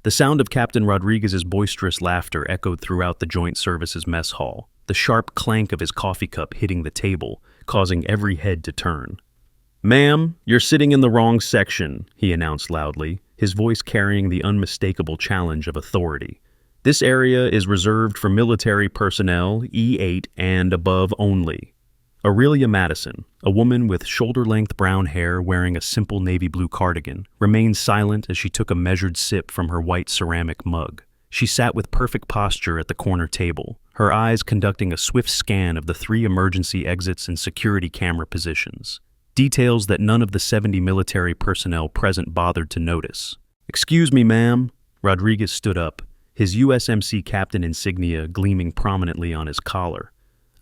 The sound of Captain Rodriguez's boisterous laughter echoed throughout the joint services mess hall, the sharp clank of his coffee cup hitting the table, causing every head to turn. "Ma'am, you're sitting in the wrong section," he announced loudly, his voice carrying the unmistakable challenge of authority. "This area is reserved for military personnel, E8 and above only." Aurelia Madison, a woman with shoulder-length brown hair wearing a simple navy blue cardigan, remained silent as she took a measured sip from her white ceramic mug. She sat with perfect posture at the corner table, her eyes conducting a swift scan of the 3 emergency exits and security camera positions, details that none of the 70 military personnel present bothered to notice. "Excuse me, ma'am." Rodriguez stood up, his USMC captain insignia gleaming prominently on his collar.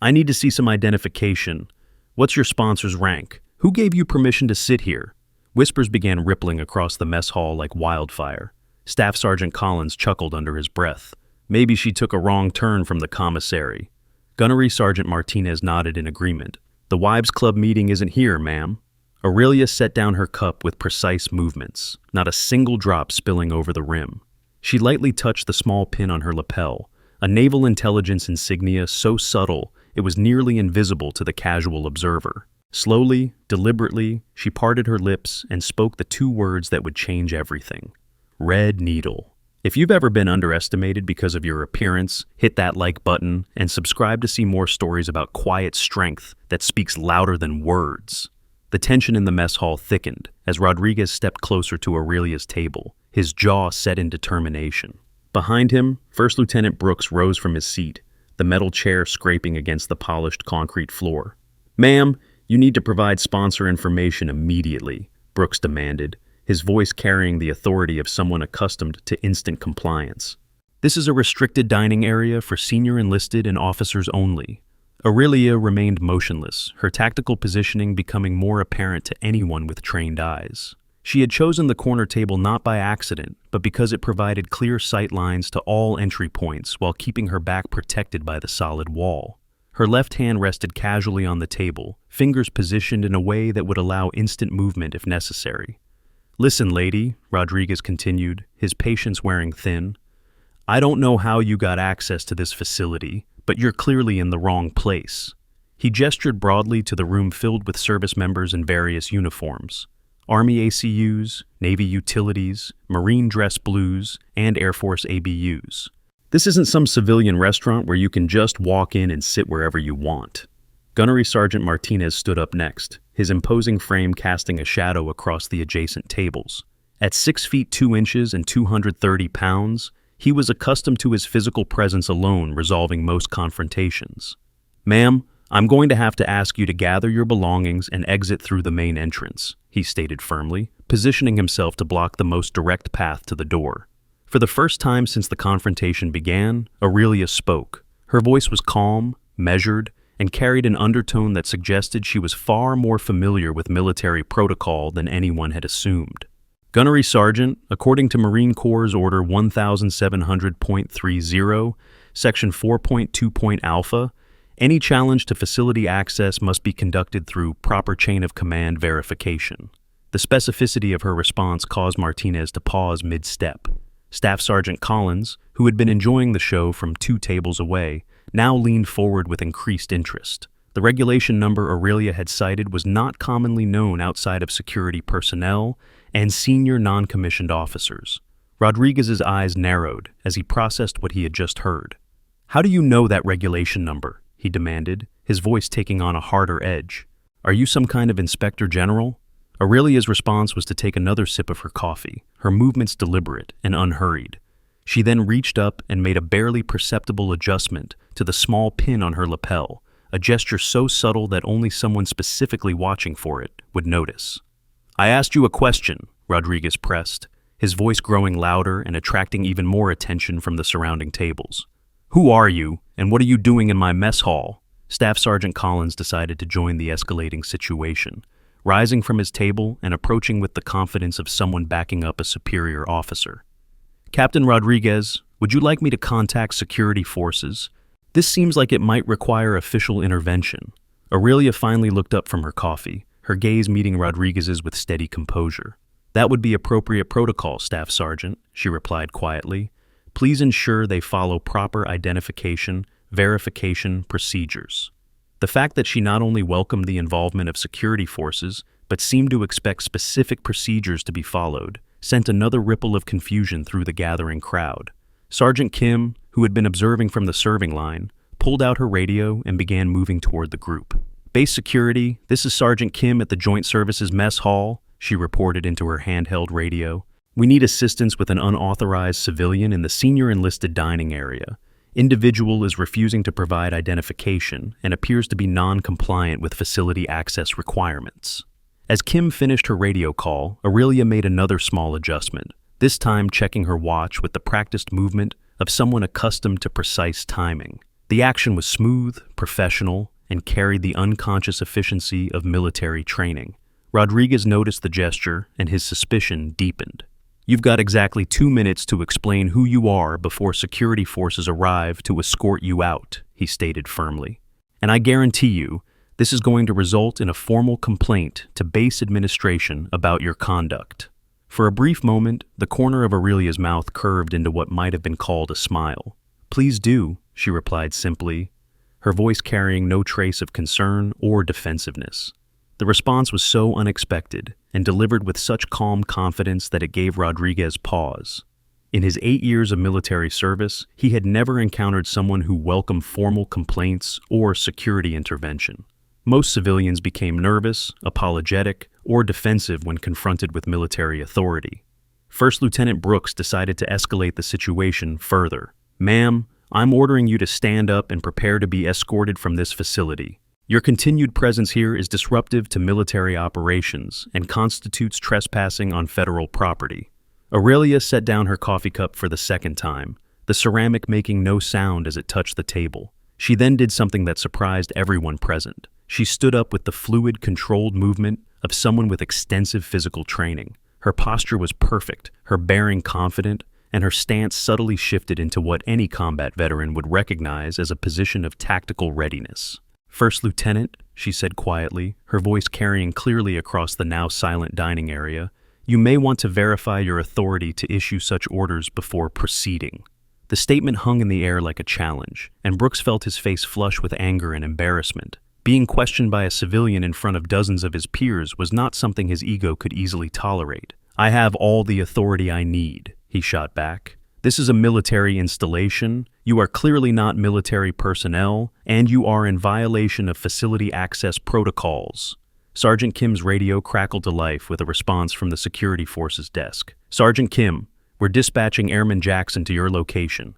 "I need to see some identification. What's your sponsor's rank? Who gave you permission to sit here?" Whispers began rippling across the mess hall like wildfire. Staff Sergeant Collins chuckled under his breath. "Maybe she took a wrong turn from the commissary." Gunnery Sergeant Martinez nodded in agreement. "The Wives Club meeting isn't here, ma'am." Aurelia set down her cup with precise movements, not a single drop spilling over the rim. She lightly touched the small pin on her lapel, a naval intelligence insignia so subtle it was nearly invisible to the casual observer. Slowly, deliberately, she parted her lips and spoke the 2 words that would change everything. Red Needle. If you've ever been underestimated because of your appearance, hit that like button and subscribe to see more stories about quiet strength that speaks louder than words. The tension in the mess hall thickened as Rodriguez stepped closer to Aurelia's table, his jaw set in determination. Behind him, First Lieutenant Brooks rose from his seat, the metal chair scraping against the polished concrete floor. "Ma'am, you need to provide sponsor information immediately," Brooks demanded, his voice carrying the authority of someone accustomed to instant compliance. "This is a restricted dining area for senior enlisted and officers only." Aurelia remained motionless, her tactical positioning becoming more apparent to anyone with trained eyes. She had chosen the corner table not by accident, but because it provided clear sight lines to all entry points while keeping her back protected by the solid wall. Her left hand rested casually on the table, fingers positioned in a way that would allow instant movement if necessary. "Listen, lady," Rodriguez continued, his patience wearing thin. "I don't know how you got access to this facility, but you're clearly in the wrong place." He gestured broadly to the room filled with service members in various uniforms. Army ACUs, Navy utilities, Marine dress blues, and Air Force ABUs. This isn't some civilian restaurant where you can just walk in and sit wherever you want. Gunnery Sergeant Martinez stood up next, his imposing frame casting a shadow across the adjacent tables. At 6 feet 2 inches and 230 pounds, he was accustomed to his physical presence alone resolving most confrontations. "Ma'am, I'm going to have to ask you to gather your belongings and exit through the main entrance," he stated firmly, positioning himself to block the most direct path to the door. For the first time since the confrontation began, Aurelia spoke. Her voice was calm, measured, and carried an undertone that suggested she was far more familiar with military protocol than anyone had assumed. "Gunnery Sergeant, according to Marine Corps Order 1700.30, Section 4.2.alpha, any challenge to facility access must be conducted through proper chain of command verification." The specificity of her response caused Martinez to pause mid-step. Staff Sergeant Collins, who had been enjoying the show from 2 tables away, now leaned forward with increased interest. The regulation number Aurelia had cited was not commonly known outside of security personnel and senior non-commissioned officers. Rodriguez's eyes narrowed as he processed what he had just heard. "How do you know that regulation number?" he demanded, his voice taking on a harder edge. "Are you some kind of inspector general?" Aurelia's response was to take another sip of her coffee, her movements deliberate and unhurried. She then reached up and made a barely perceptible adjustment to the small pin on her lapel, a gesture so subtle that only someone specifically watching for it would notice. "I asked you a question," Rodriguez pressed, his voice growing louder and attracting even more attention from the surrounding tables. "Who are you, and what are you doing in my mess hall?" Staff Sergeant Collins decided to join the escalating situation, rising from his table and approaching with the confidence of someone backing up a superior officer. "Captain Rodriguez, would you like me to contact security forces? This seems like it might require official intervention." Aurelia finally looked up from her coffee, her gaze meeting Rodriguez's with steady composure. That would be appropriate protocol, Staff Sergeant, she replied quietly. Please ensure they follow proper identification, verification procedures. The fact that she not only welcomed the involvement of security forces, but seemed to expect specific procedures to be followed, sent another ripple of confusion through the gathering crowd. Sergeant Kim, who had been observing from the serving line, pulled out her radio and began moving toward the group. Base security, this is Sergeant Kim at the Joint Services Mess Hall, she reported into her handheld radio. We need assistance with an unauthorized civilian in the senior enlisted dining area. Individual is refusing to provide identification and appears to be non-compliant with facility access requirements. As Kim finished her radio call, Aurelia made another small adjustment, this time checking her watch with the practiced movement of someone accustomed to precise timing. The action was smooth, professional, and carried the unconscious efficiency of military training. Rodriguez noticed the gesture, and his suspicion deepened. You've got exactly 2 minutes to explain who you are before security forces arrive to escort you out, he stated firmly. And I guarantee you, this is going to result in a formal complaint to base administration about your conduct. For a brief moment, the corner of Aurelia's mouth curved into what might have been called a smile. Please do, she replied simply, her voice carrying no trace of concern or defensiveness. The response was so unexpected and delivered with such calm confidence that it gave Rodriguez pause. In his 8 years of military service, he had never encountered someone who welcomed formal complaints or security intervention. Most civilians became nervous, apologetic, or defensive when confronted with military authority. First Lieutenant Brooks decided to escalate the situation further. Ma'am, I'm ordering you to stand up and prepare to be escorted from this facility. Your continued presence here is disruptive to military operations and constitutes trespassing on federal property. Aurelia set down her coffee cup for the second time, the ceramic making no sound as it touched the table. She then did something that surprised everyone present. She stood up with the fluid, controlled movement of someone with extensive physical training. Her posture was perfect, her bearing confident, and her stance subtly shifted into what any combat veteran would recognize as a position of tactical readiness. First Lieutenant, she said quietly, her voice carrying clearly across the now silent dining area, you may want to verify your authority to issue such orders before proceeding. The statement hung in the air like a challenge, and Brooks felt his face flush with anger and embarrassment. Being questioned by a civilian in front of dozens of his peers was not something his ego could easily tolerate. I have all the authority I need, he shot back. This is a military installation, you are clearly not military personnel, and you are in violation of facility access protocols. Sergeant Kim's radio crackled to life with a response from the security forces desk. Sergeant Kim, we're dispatching Airman Jackson to your location.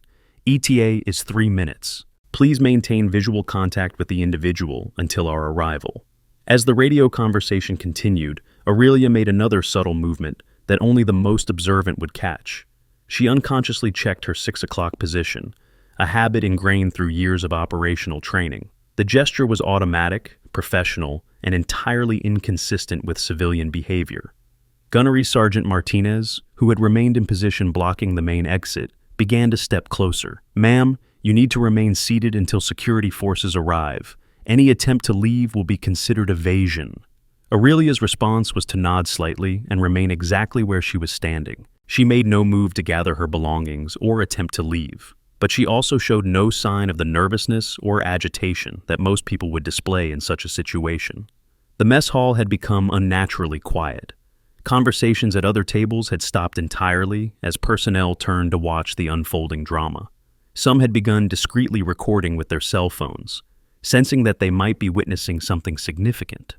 ETA is 3 minutes. Please maintain visual contact with the individual until our arrival. As the radio conversation continued, Aurelia made another subtle movement that only the most observant would catch. She unconsciously checked her 6 o'clock position, a habit ingrained through years of operational training. The gesture was automatic, professional, and entirely inconsistent with civilian behavior. Gunnery Sergeant Martinez, who had remained in position blocking the main exit, began to step closer. Ma'am, you need to remain seated until security forces arrive. Any attempt to leave will be considered evasion. Aurelia's response was to nod slightly and remain exactly where she was standing. She made no move to gather her belongings or attempt to leave, but she also showed no sign of the nervousness or agitation that most people would display in such a situation. The mess hall had become unnaturally quiet. Conversations at other tables had stopped entirely as personnel turned to watch the unfolding drama. Some had begun discreetly recording with their cell phones, sensing that they might be witnessing something significant.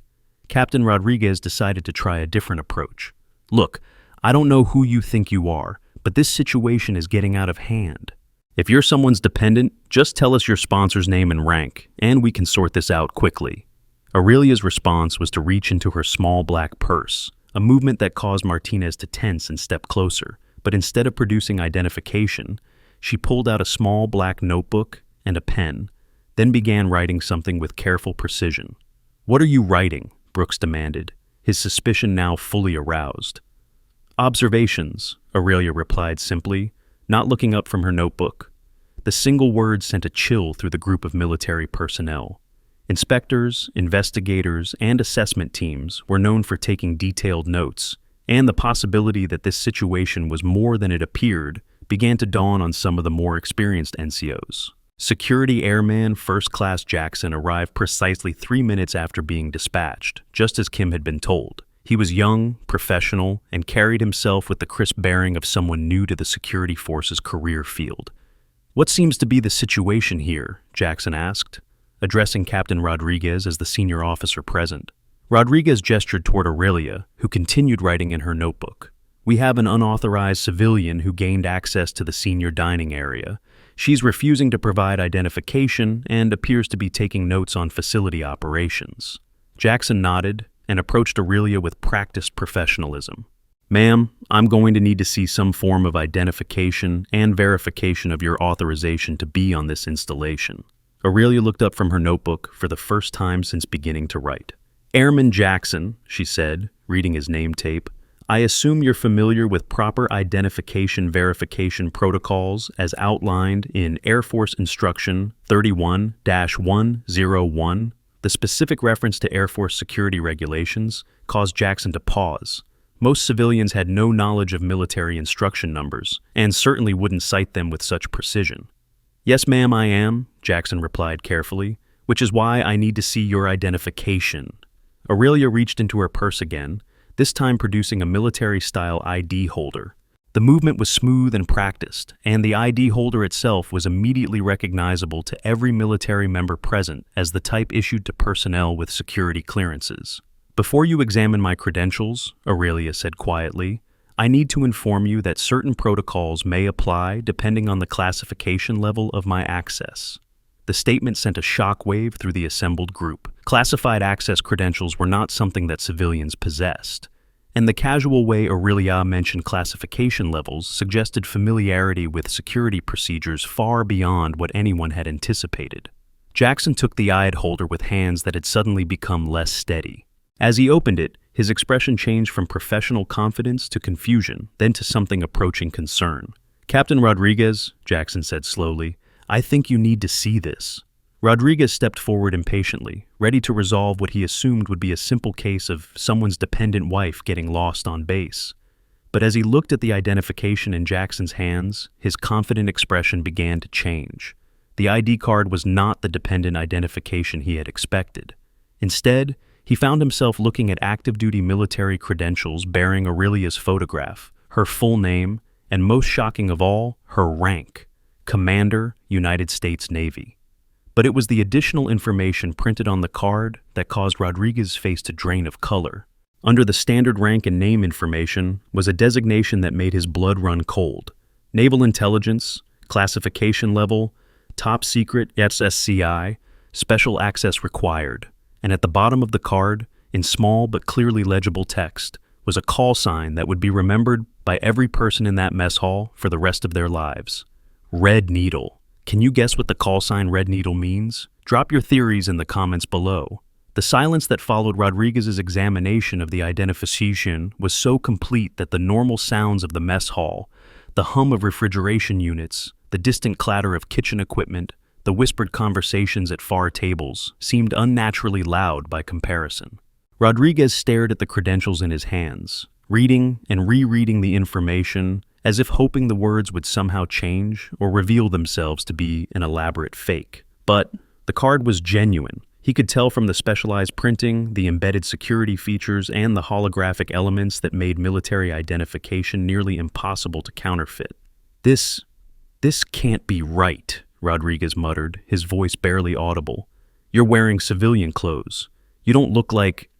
Captain Rodriguez decided to try a different approach. Look, I don't know who you think you are, but this situation is getting out of hand. If you're someone's dependent, just tell us your sponsor's name and rank, and we can sort this out quickly. Aurelia's response was to reach into her small black purse, a movement that caused Martinez to tense and step closer, but instead of producing identification, she pulled out a small black notebook and a pen, then began writing something with careful precision. What are you writing? Brooks demanded, his suspicion now fully aroused. Observations, Aurelia replied simply, not looking up from her notebook. The single word sent a chill through the group of military personnel. Inspectors, investigators, and assessment teams were known for taking detailed notes, and the possibility that this situation was more than it appeared began to dawn on some of the more experienced NCOs. Security Airman First Class Jackson arrived precisely 3 minutes after being dispatched, just as Kim had been told. He was young, professional, and carried himself with the crisp bearing of someone new to the security force's career field. "What seems to be the situation here?" Jackson asked, addressing Captain Rodriguez as the senior officer present. Rodriguez gestured toward Aurelia, who continued writing in her notebook. "We have an unauthorized civilian who gained access to the senior dining area. She's refusing to provide identification and appears to be taking notes on facility operations." Jackson nodded and approached Aurelia with practiced professionalism. "Ma'am, I'm going to need to see some form of identification and verification of your authorization to be on this installation." Aurelia looked up from her notebook for the first time since beginning to write. "Airman Jackson," she said, reading his name tape, "I assume you're familiar with proper identification verification protocols as outlined in Air Force Instruction 31-101. The specific reference to Air Force security regulations caused Jackson to pause. Most civilians had no knowledge of military instruction numbers, and certainly wouldn't cite them with such precision. "Yes, ma'am, I am," Jackson replied carefully, "which is why I need to see your identification." Aurelia reached into her purse again, this time producing a military-style ID holder. The movement was smooth and practiced, and the ID holder itself was immediately recognizable to every military member present as the type issued to personnel with security clearances. "Before you examine my credentials," Aurelia said quietly, "I need to inform you that certain protocols may apply depending on the classification level of my access." The statement sent a shockwave through the assembled group. Classified access credentials were not something that civilians possessed, and the casual way Aurelia mentioned classification levels suggested familiarity with security procedures far beyond what anyone had anticipated. Jackson took the ID holder with hands that had suddenly become less steady. As he opened it, his expression changed from professional confidence to confusion, then to something approaching concern. "Captain Rodriguez," Jackson said slowly, "I think you need to see this." Rodriguez stepped forward impatiently, ready to resolve what he assumed would be a simple case of someone's dependent wife getting lost on base. But as he looked at the identification in Jackson's hands, his confident expression began to change. The ID card was not the dependent identification he had expected. Instead, he found himself looking at active-duty military credentials bearing Aurelia's photograph, her full name, and most shocking of all, her rank: Commander, United States Navy. But it was the additional information printed on the card that caused Rodriguez's face to drain of color. Under the standard rank and name information was a designation that made his blood run cold: Naval Intelligence, Classification Level, Top Secret SSCI, Special Access Required. And at the bottom of the card, in small but clearly legible text, was a call sign that would be remembered by every person in that mess hall for the rest of their lives. Red Needle. Can you guess what the call sign Red Needle means? Drop your theories in the comments below. The silence that followed Rodriguez's examination of the identification was so complete that the normal sounds of the mess hall, the hum of refrigeration units, the distant clatter of kitchen equipment, the whispered conversations at far tables, seemed unnaturally loud by comparison. Rodriguez stared at the credentials in his hands, reading and rereading the information, as if hoping the words would somehow change or reveal themselves to be an elaborate fake. But the card was genuine. He could tell from the specialized printing, the embedded security features, and the holographic elements that made military identification nearly impossible to counterfeit. This can't be right," Rodriguez muttered, his voice barely audible. "You're wearing civilian clothes. You don't look like—"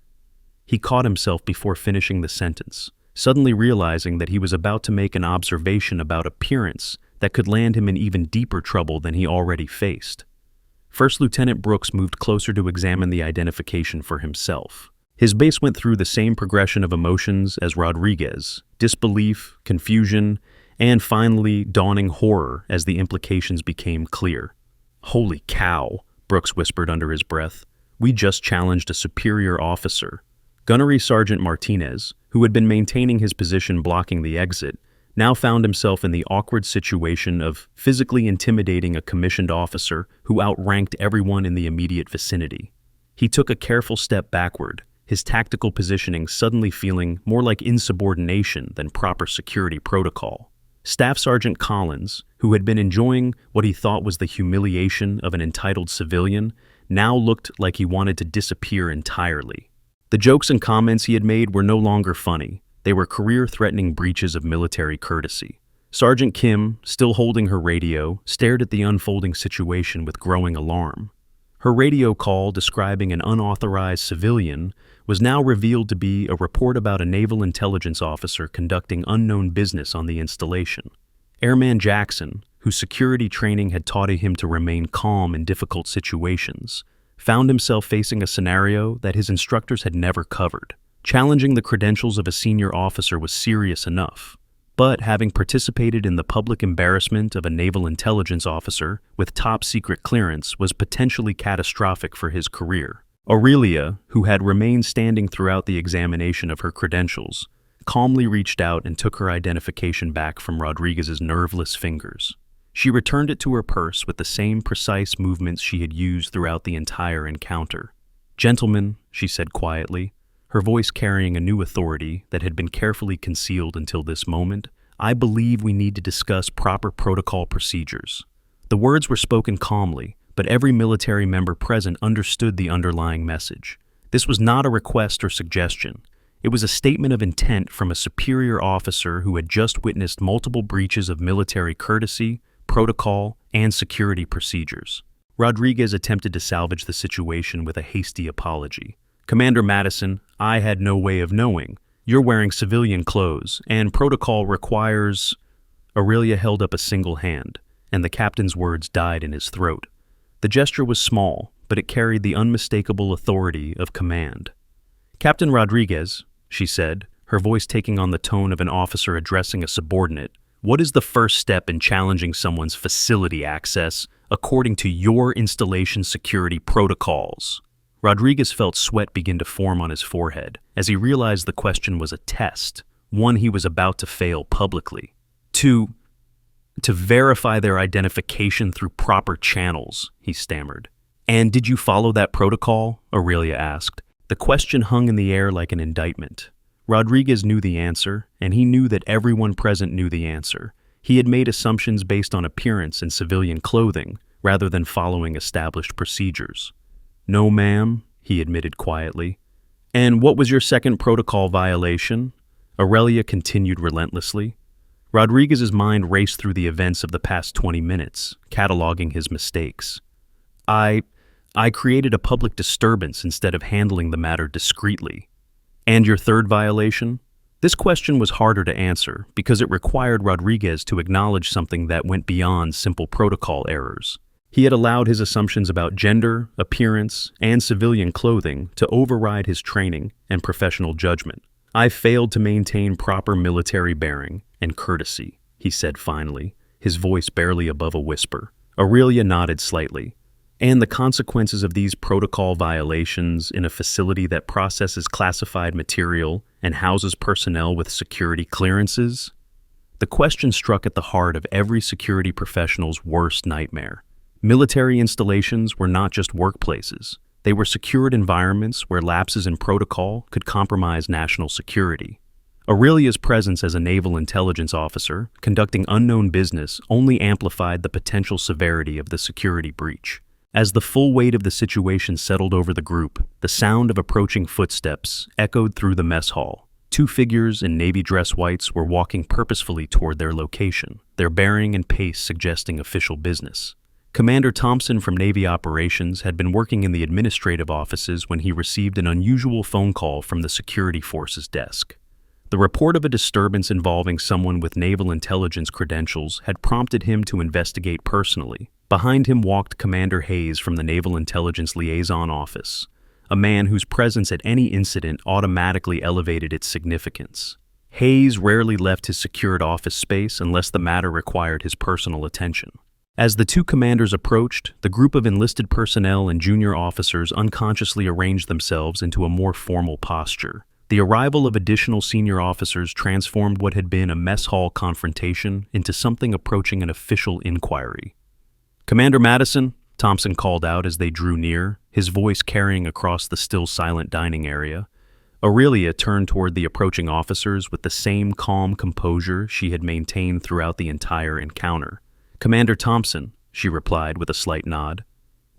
He caught himself before finishing the sentence, suddenly realizing that he was about to make an observation about appearance that could land him in even deeper trouble than he already faced. First Lieutenant Brooks moved closer to examine the identification for himself. His base went through the same progression of emotions as Rodriguez: disbelief, confusion, and finally dawning horror as the implications became clear. "Holy cow," Brooks whispered under his breath. "We just challenged a superior officer." Gunnery Sergeant Martinez, who had been maintaining his position blocking the exit, now found himself in the awkward situation of physically intimidating a commissioned officer who outranked everyone in the immediate vicinity. He took a careful step backward, his tactical positioning suddenly feeling more like insubordination than proper security protocol. Staff Sergeant Collins, who had been enjoying what he thought was the humiliation of an entitled civilian, now looked like he wanted to disappear entirely. The jokes and comments he had made were no longer funny. They were career-threatening breaches of military courtesy. Sergeant Kim, still holding her radio, stared at the unfolding situation with growing alarm. Her radio call describing an unauthorized civilian was now revealed to be a report about a naval intelligence officer conducting unknown business on the installation. Airman Jackson, whose security training had taught him to remain calm in difficult situations, found himself facing a scenario that his instructors had never covered. Challenging the credentials of a senior officer was serious enough, but having participated in the public embarrassment of a naval intelligence officer with top-secret clearance was potentially catastrophic for his career. Aurelia, who had remained standing throughout the examination of her credentials, calmly reached out and took her identification back from Rodriguez's nerveless fingers. She returned it to her purse with the same precise movements she had used throughout the entire encounter. "Gentlemen," she said quietly, her voice carrying a new authority that had been carefully concealed until this moment, "I believe we need to discuss proper protocol procedures." The words were spoken calmly, but every military member present understood the underlying message. This was not a request or suggestion. It was a statement of intent from a superior officer who had just witnessed multiple breaches of military courtesy, protocol, and security procedures. Rodriguez attempted to salvage the situation with a hasty apology. "Commander Madison, I had no way of knowing. You're wearing civilian clothes, and protocol requires—" Aurelia held up a single hand, and the captain's words died in his throat. The gesture was small, but it carried the unmistakable authority of command. "Captain Rodriguez," she said, her voice taking on the tone of an officer addressing a subordinate, "what is the first step in challenging someone's facility access according to your installation security protocols?" Rodriguez felt sweat begin to form on his forehead as he realized the question was a test, one he was about to fail publicly. To verify their identification through proper channels, he stammered. "And did you follow that protocol?" Aurelia asked. The question hung in the air like an indictment. Rodriguez knew the answer, and he knew that everyone present knew the answer. He had made assumptions based on appearance and civilian clothing, rather than following established procedures. "No, ma'am," he admitted quietly. "And what was your second protocol violation?" Aurelia continued relentlessly. Rodriguez's mind raced through the events of the past 20 minutes, cataloging his mistakes. I created a public disturbance instead of handling the matter discreetly." "And your third violation?" This question was harder to answer because it required Rodriguez to acknowledge something that went beyond simple protocol errors. He had allowed his assumptions about gender, appearance, and civilian clothing to override his training and professional judgment. "I failed to maintain proper military bearing and courtesy," he said finally, his voice barely above a whisper. Aurelia nodded slightly. "And the consequences of these protocol violations in a facility that processes classified material and houses personnel with security clearances?" The question struck at the heart of every security professional's worst nightmare. Military installations were not just workplaces. They were secured environments where lapses in protocol could compromise national security. Aurelia's presence as a naval intelligence officer conducting unknown business only amplified the potential severity of the security breach. As the full weight of the situation settled over the group, the sound of approaching footsteps echoed through the mess hall. Two figures in navy dress whites were walking purposefully toward their location, their bearing and pace suggesting official business. Commander Thompson from Navy Operations had been working in the administrative offices when he received an unusual phone call from the security forces desk. The report of a disturbance involving someone with naval intelligence credentials had prompted him to investigate personally. Behind him walked Commander Hayes from the Naval Intelligence Liaison Office, a man whose presence at any incident automatically elevated its significance. Hayes rarely left his secured office space unless the matter required his personal attention. As the two commanders approached, the group of enlisted personnel and junior officers unconsciously arranged themselves into a more formal posture. The arrival of additional senior officers transformed what had been a mess hall confrontation into something approaching an official inquiry. "Commander Madison," Thompson called out as they drew near, his voice carrying across the still silent dining area, Aurelia turned toward the approaching officers with the same calm composure she had maintained throughout the entire encounter. "Commander Thompson," she replied with a slight nod.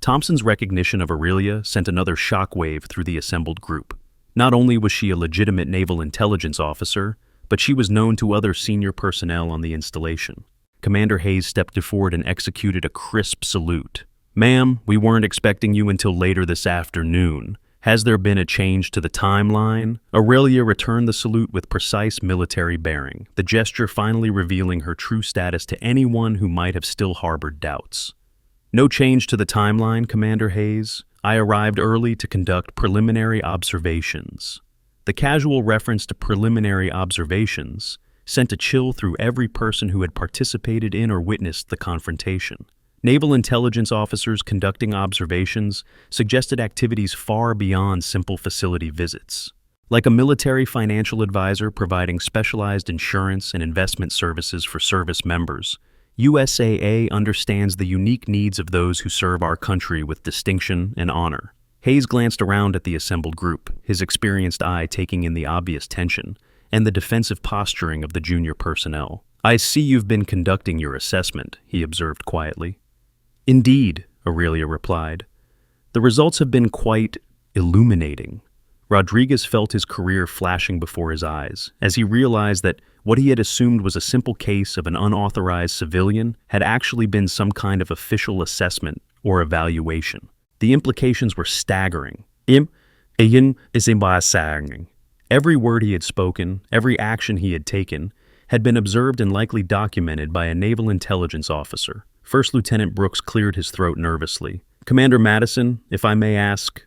Thompson's recognition of Aurelia sent another shockwave through the assembled group. Not only was she a legitimate naval intelligence officer, but she was known to other senior personnel on the installation. Commander Hayes stepped forward and executed a crisp salute. "Ma'am, we weren't expecting you until later this afternoon. Has there been a change to the timeline?" Aurelia returned the salute with precise military bearing, the gesture finally revealing her true status to anyone who might have still harbored doubts. "No change to the timeline, Commander Hayes. I arrived early to conduct preliminary observations." The casual reference to preliminary observations sent a chill through every person who had participated in or witnessed the confrontation. Naval intelligence officers conducting observations suggested activities far beyond simple facility visits. Like a military financial advisor providing specialized insurance and investment services for service members, USAA understands the unique needs of those who serve our country with distinction and honor. Hayes glanced around at the assembled group, his experienced eye taking in the obvious tension and the defensive posturing of the junior personnel. "I see you've been conducting your assessment," he observed quietly. "Indeed," Aurelia replied. "The results have been quite illuminating." Rodriguez felt his career flashing before his eyes, as he realized that what he had assumed was a simple case of an unauthorized civilian had actually been some kind of official assessment or evaluation. The implications were staggering. Every word he had spoken, every action he had taken, had been observed and likely documented by a naval intelligence officer. First Lieutenant Brooks cleared his throat nervously. "Commander Madison, if I may ask,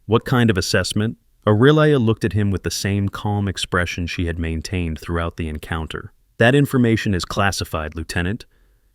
what kind of assessment?" Aurelia looked at him with the same calm expression she had maintained throughout the encounter. "That information is classified, Lieutenant.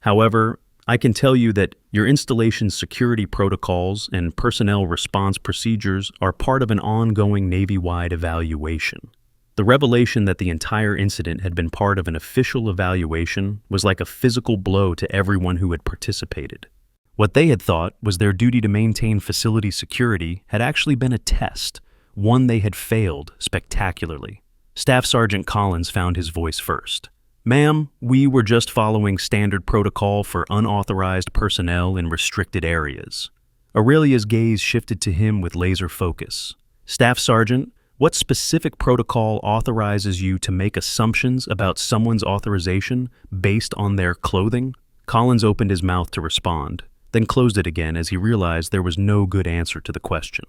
However, I can tell you that your installation's security protocols and personnel response procedures are part of an ongoing Navy-wide evaluation." The revelation that the entire incident had been part of an official evaluation was like a physical blow to everyone who had participated. What they had thought was their duty to maintain facility security had actually been a test, one they had failed spectacularly. Staff Sergeant Collins found his voice first. "Ma'am, we were just following standard protocol for unauthorized personnel in restricted areas." Aurelia's gaze shifted to him with laser focus. "Staff Sergeant, what specific protocol authorizes you to make assumptions about someone's authorization based on their clothing?" Collins opened his mouth to respond, then closed it again as he realized there was no good answer to the question.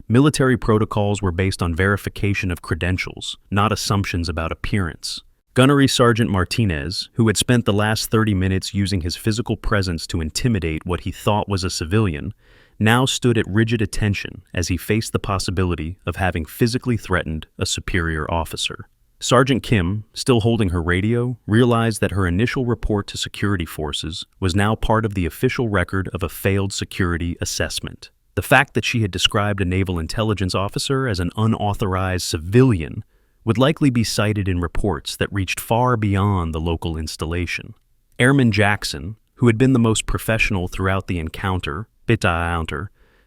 Military protocols were based on verification of credentials, not assumptions about appearance. Gunnery Sergeant Martinez, who had spent the last 30 minutes using his physical presence to intimidate what he thought was a civilian, now stood at rigid attention as he faced the possibility of having physically threatened a superior officer. Sergeant Kim, still holding her radio, realized that her initial report to security forces was now part of the official record of a failed security assessment. The fact that she had described a naval intelligence officer as an unauthorized civilian would likely be cited in reports that reached far beyond the local installation. Airman Jackson, who had been the most professional throughout the encounter,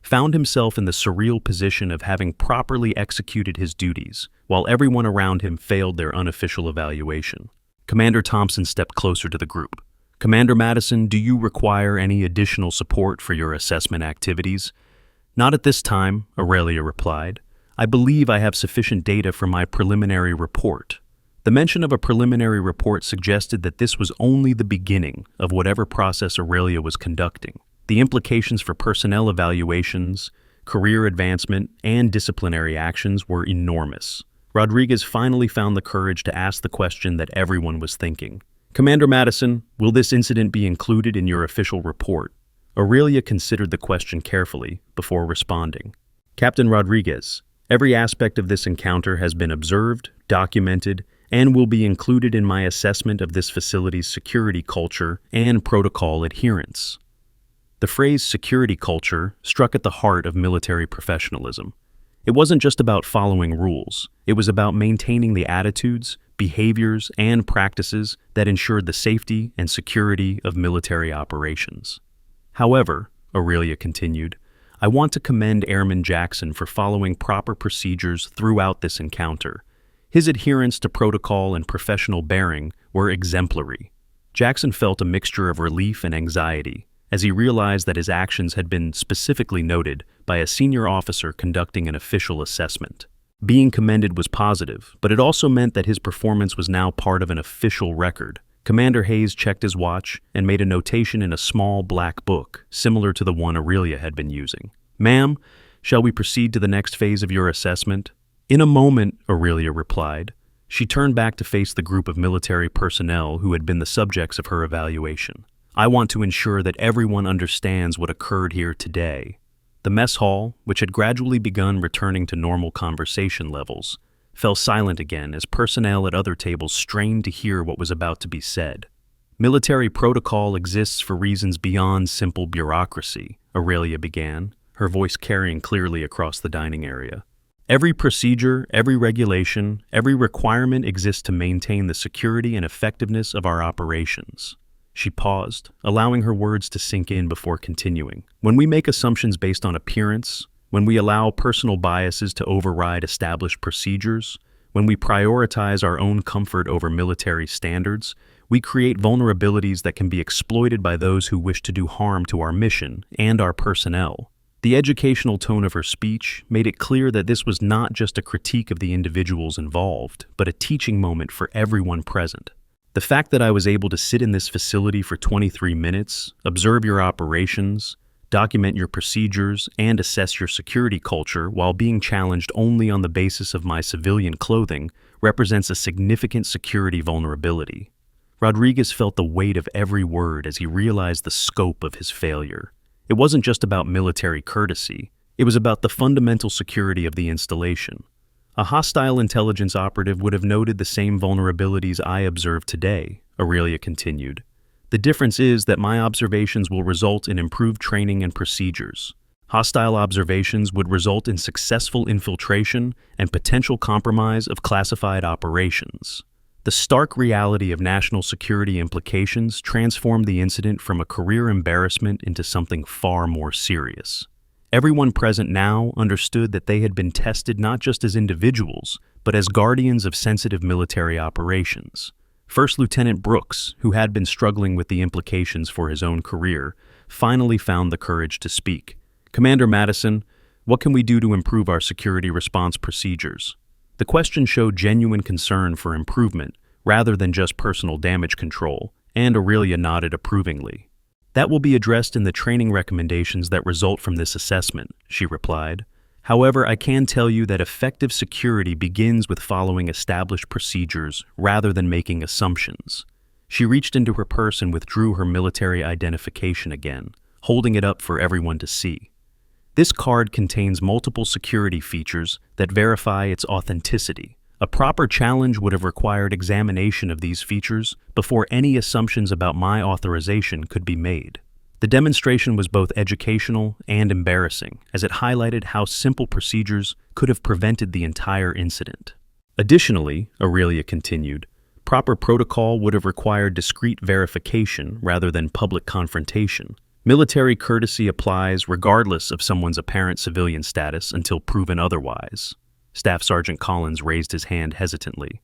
found himself in the surreal position of having properly executed his duties, while everyone around him failed their unofficial evaluation. Commander Thompson stepped closer to the group. "Commander Madison, do you require any additional support for your assessment activities?" "Not at this time," Aurelia replied. "I believe I have sufficient data for my preliminary report." The mention of a preliminary report suggested that this was only the beginning of whatever process Aurelia was conducting. The implications for personnel evaluations, career advancement, and disciplinary actions were enormous. Rodriguez finally found the courage to ask the question that everyone was thinking. "Commander Madison, will this incident be included in your official report?" Aurelia considered the question carefully before responding. "Captain Rodriguez, every aspect of this encounter has been observed, documented, and will be included in my assessment of this facility's security culture and protocol adherence." The phrase security culture struck at the heart of military professionalism. It wasn't just about following rules. It was about maintaining the attitudes, behaviors, and practices that ensured the safety and security of military operations. "However," Aurelia continued, I want to commend Airman Jackson for following proper procedures throughout this encounter. His adherence to protocol and professional bearing were exemplary. Jackson felt a mixture of relief and anxiety as he realized that his actions had been specifically noted by a senior officer conducting an official assessment. Being commended was positive, but it also meant that his performance was now part of an official record. Commander Hayes checked his watch and made a notation in a small black book, similar to the one Aurelia had been using. "Ma'am, shall we proceed to the next phase of your assessment?" "In a moment," Aurelia replied. She turned back to face the group of military personnel who had been the subjects of her evaluation. "I want to ensure that everyone understands what occurred here today." The mess hall, which had gradually begun returning to normal conversation levels, fell silent again as personnel at other tables strained to hear what was about to be said. "Military protocol exists for reasons beyond simple bureaucracy," Aurelia began, her voice carrying clearly across the dining area. "Every procedure, every regulation, every requirement exists to maintain the security and effectiveness of our operations." She paused, allowing her words to sink in before continuing. "When we make assumptions based on appearance, when we allow personal biases to override established procedures, when we prioritize our own comfort over military standards, we create vulnerabilities that can be exploited by those who wish to do harm to our mission and our personnel." The educational tone of her speech made it clear that this was not just a critique of the individuals involved, but a teaching moment for everyone present. "The fact that I was able to sit in this facility for 23 minutes, observe your operations, document your procedures, and assess your security culture while being challenged only on the basis of my civilian clothing represents a significant security vulnerability." Rodriguez felt the weight of every word as he realized the scope of his failure. It wasn't just about military courtesy, it was about the fundamental security of the installation. "A hostile intelligence operative would have noted the same vulnerabilities I observed today," Aurelia continued. "The difference is that my observations will result in improved training and procedures. Hostile observations would result in successful infiltration and potential compromise of classified operations." The stark reality of national security implications transformed the incident from a career embarrassment into something far more serious. Everyone present now understood that they had been tested not just as individuals, but as guardians of sensitive military operations. First Lieutenant Brooks, who had been struggling with the implications for his own career, finally found the courage to speak. "Commander Madison, what can we do to improve our security response procedures?" The question showed genuine concern for improvement, rather than just personal damage control, and Aurelia nodded approvingly. "That will be addressed in the training recommendations that result from this assessment," she replied. "However, I can tell you that effective security begins with following established procedures rather than making assumptions." She reached into her purse and withdrew her military identification again, holding it up for everyone to see. "This card contains multiple security features that verify its authenticity. A proper challenge would have required examination of these features before any assumptions about my authorization could be made." The demonstration was both educational and embarrassing, as it highlighted how simple procedures could have prevented the entire incident. "Additionally," Aurelia continued, "proper protocol would have required discreet verification rather than public confrontation. Military courtesy applies regardless of someone's apparent civilian status until proven otherwise." Staff Sergeant Collins raised his hand hesitantly.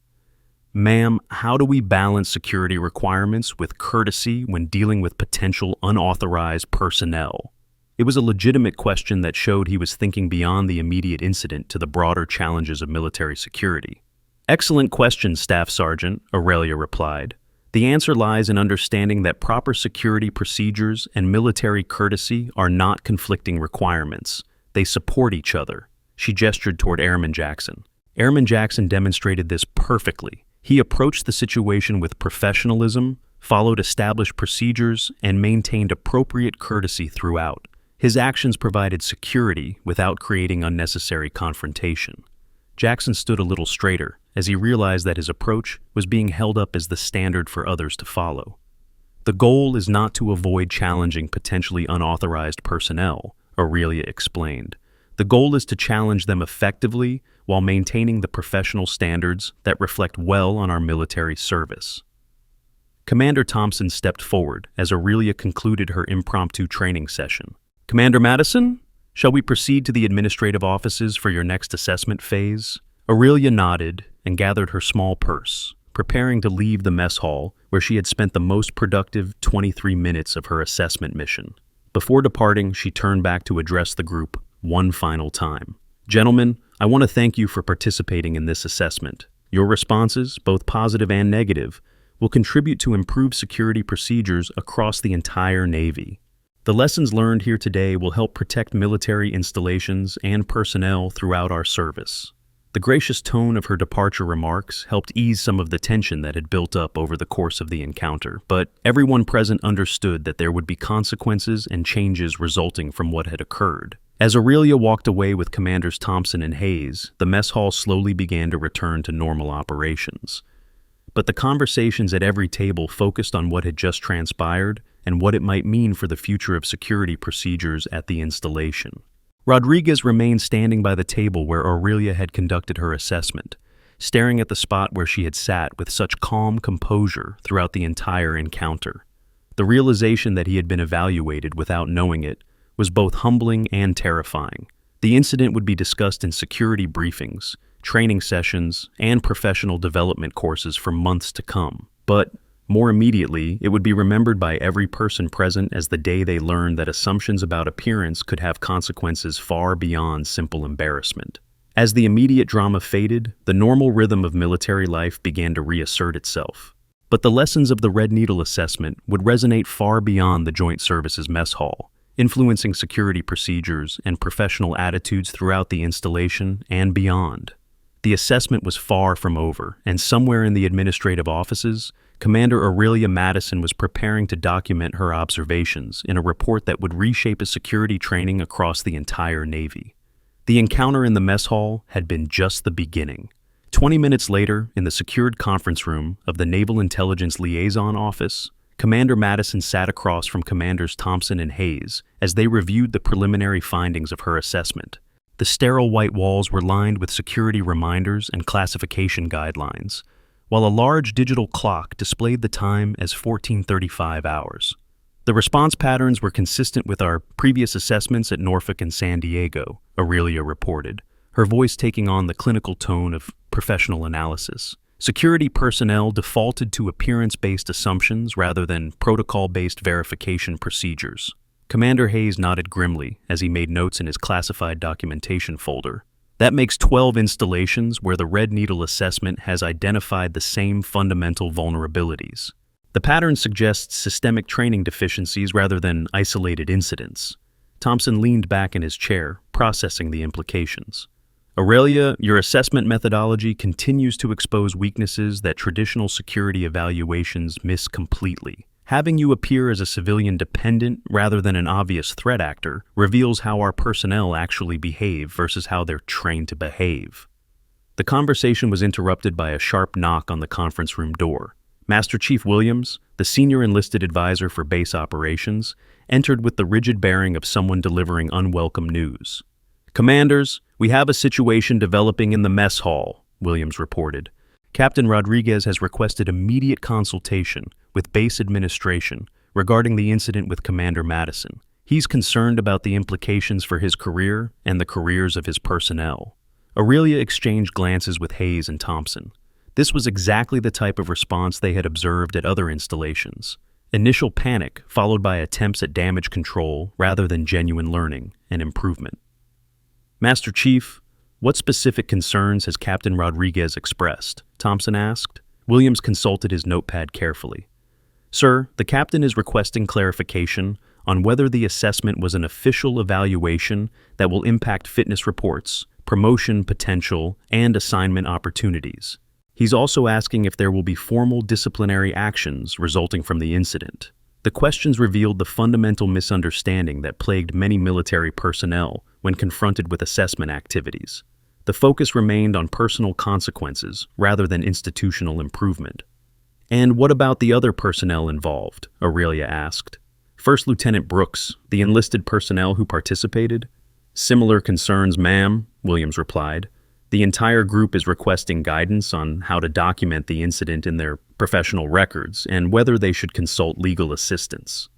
"Ma'am, how do we balance security requirements with courtesy when dealing with potential unauthorized personnel?" It was a legitimate question that showed he was thinking beyond the immediate incident to the broader challenges of military security. "Excellent question, Staff Sergeant," Aurelia replied. "The answer lies in understanding that proper security procedures and military courtesy are not conflicting requirements. They support each other." She gestured toward Airman Jackson. Airman Jackson demonstrated this perfectly. He approached the situation with professionalism, followed established procedures, and maintained appropriate courtesy throughout. His actions provided security without creating unnecessary confrontation. Jackson stood a little straighter as he realized that his approach was being held up as the standard for others to follow. "The goal is not to avoid challenging potentially unauthorized personnel," Aurelia explained. "The goal is to challenge them effectively while maintaining the professional standards that reflect well on our military service." Commander Thompson stepped forward as Aurelia concluded her impromptu training session. "Commander Madison, Shall we proceed to the administrative offices for your next assessment phase? Aurelia nodded and gathered her small purse, preparing to leave the mess hall where she had spent the most productive 23 minutes of her assessment mission. Before departing, she turned back to address the group one final time. Gentlemen, I want to thank you for participating in this assessment. Your responses, both positive and negative, will contribute to improved security procedures across the entire Navy. The lessons learned here today will help protect military installations and personnel throughout our service. The gracious tone of her departure remarks helped ease some of the tension that had built up over the course of the encounter, but everyone present understood that there would be consequences and changes resulting from what had occurred. As Aurelia walked away with Commanders Thompson and Hayes, the mess hall slowly began to return to normal operations. But the conversations at every table focused on what had just transpired and what it might mean for the future of security procedures at the installation. Rodriguez remained standing by the table where Aurelia had conducted her assessment, staring at the spot where she had sat with such calm composure throughout the entire encounter. The realization that he had been evaluated without knowing it was both humbling and terrifying. The incident would be discussed in security briefings, training sessions, and professional development courses for months to come. But more immediately, it would be remembered by every person present as the day they learned that assumptions about appearance could have consequences far beyond simple embarrassment. As the immediate drama faded, the normal rhythm of military life began to reassert itself. But the lessons of the Red Needle assessment would resonate far beyond the Joint Services Mess Hall, influencing security procedures and professional attitudes throughout the installation and beyond. The assessment was far from over, and somewhere in the administrative offices, Commander Aurelia Madison was preparing to document her observations in a report that would reshape a security training across the entire Navy. The encounter in the mess hall had been just the beginning. 20 minutes later, in the secured conference room of the Naval Intelligence Liaison Office, Commander Madison sat across from Commanders Thompson and Hayes as they reviewed the preliminary findings of her assessment. The sterile white walls were lined with security reminders and classification guidelines, while a large digital clock displayed the time as 14:35 hours. The response patterns were consistent with our previous assessments at Norfolk and San Diego, Aurelia reported, her voice taking on the clinical tone of professional analysis. Security personnel defaulted to appearance-based assumptions rather than protocol-based verification procedures. Commander Hayes nodded grimly as he made notes in his classified documentation folder. That makes 12 installations where the Red Needle assessment has identified the same fundamental vulnerabilities. The pattern suggests systemic training deficiencies rather than isolated incidents. Thompson leaned back in his chair, processing the implications. Aurelia, your assessment methodology continues to expose weaknesses that traditional security evaluations miss completely. Having you appear as a civilian dependent rather than an obvious threat actor reveals how our personnel actually behave versus how they're trained to behave. The conversation was interrupted by a sharp knock on the conference room door. Master Chief Williams, the senior enlisted advisor for base operations, entered with the rigid bearing of someone delivering unwelcome news. "Commanders, we have a situation developing in the mess hall," Williams reported. "Captain Rodriguez has requested immediate consultation with base administration regarding the incident with Commander Madison. He's concerned about the implications for his career and the careers of his personnel." Aurelia exchanged glances with Hayes and Thompson. This was exactly the type of response they had observed at other installations. Initial panic followed by attempts at damage control rather than genuine learning and improvement. "Master Chief, what specific concerns has Captain Rodriguez expressed?" Thompson asked. Williams consulted his notepad carefully. "Sir, the captain is requesting clarification on whether the assessment was an official evaluation that will impact fitness reports, promotion potential, and assignment opportunities. He's also asking if there will be formal disciplinary actions resulting from the incident." The questions revealed the fundamental misunderstanding that plagued many military personnel when confronted with assessment activities. The focus remained on personal consequences rather than institutional improvement. "And what about the other personnel involved?" Aurelia asked. "First Lieutenant Brooks, the enlisted personnel who participated?" "Similar concerns, ma'am," Williams replied. "The entire group is requesting guidance on how to document the incident in their professional records and whether they should consult legal assistance."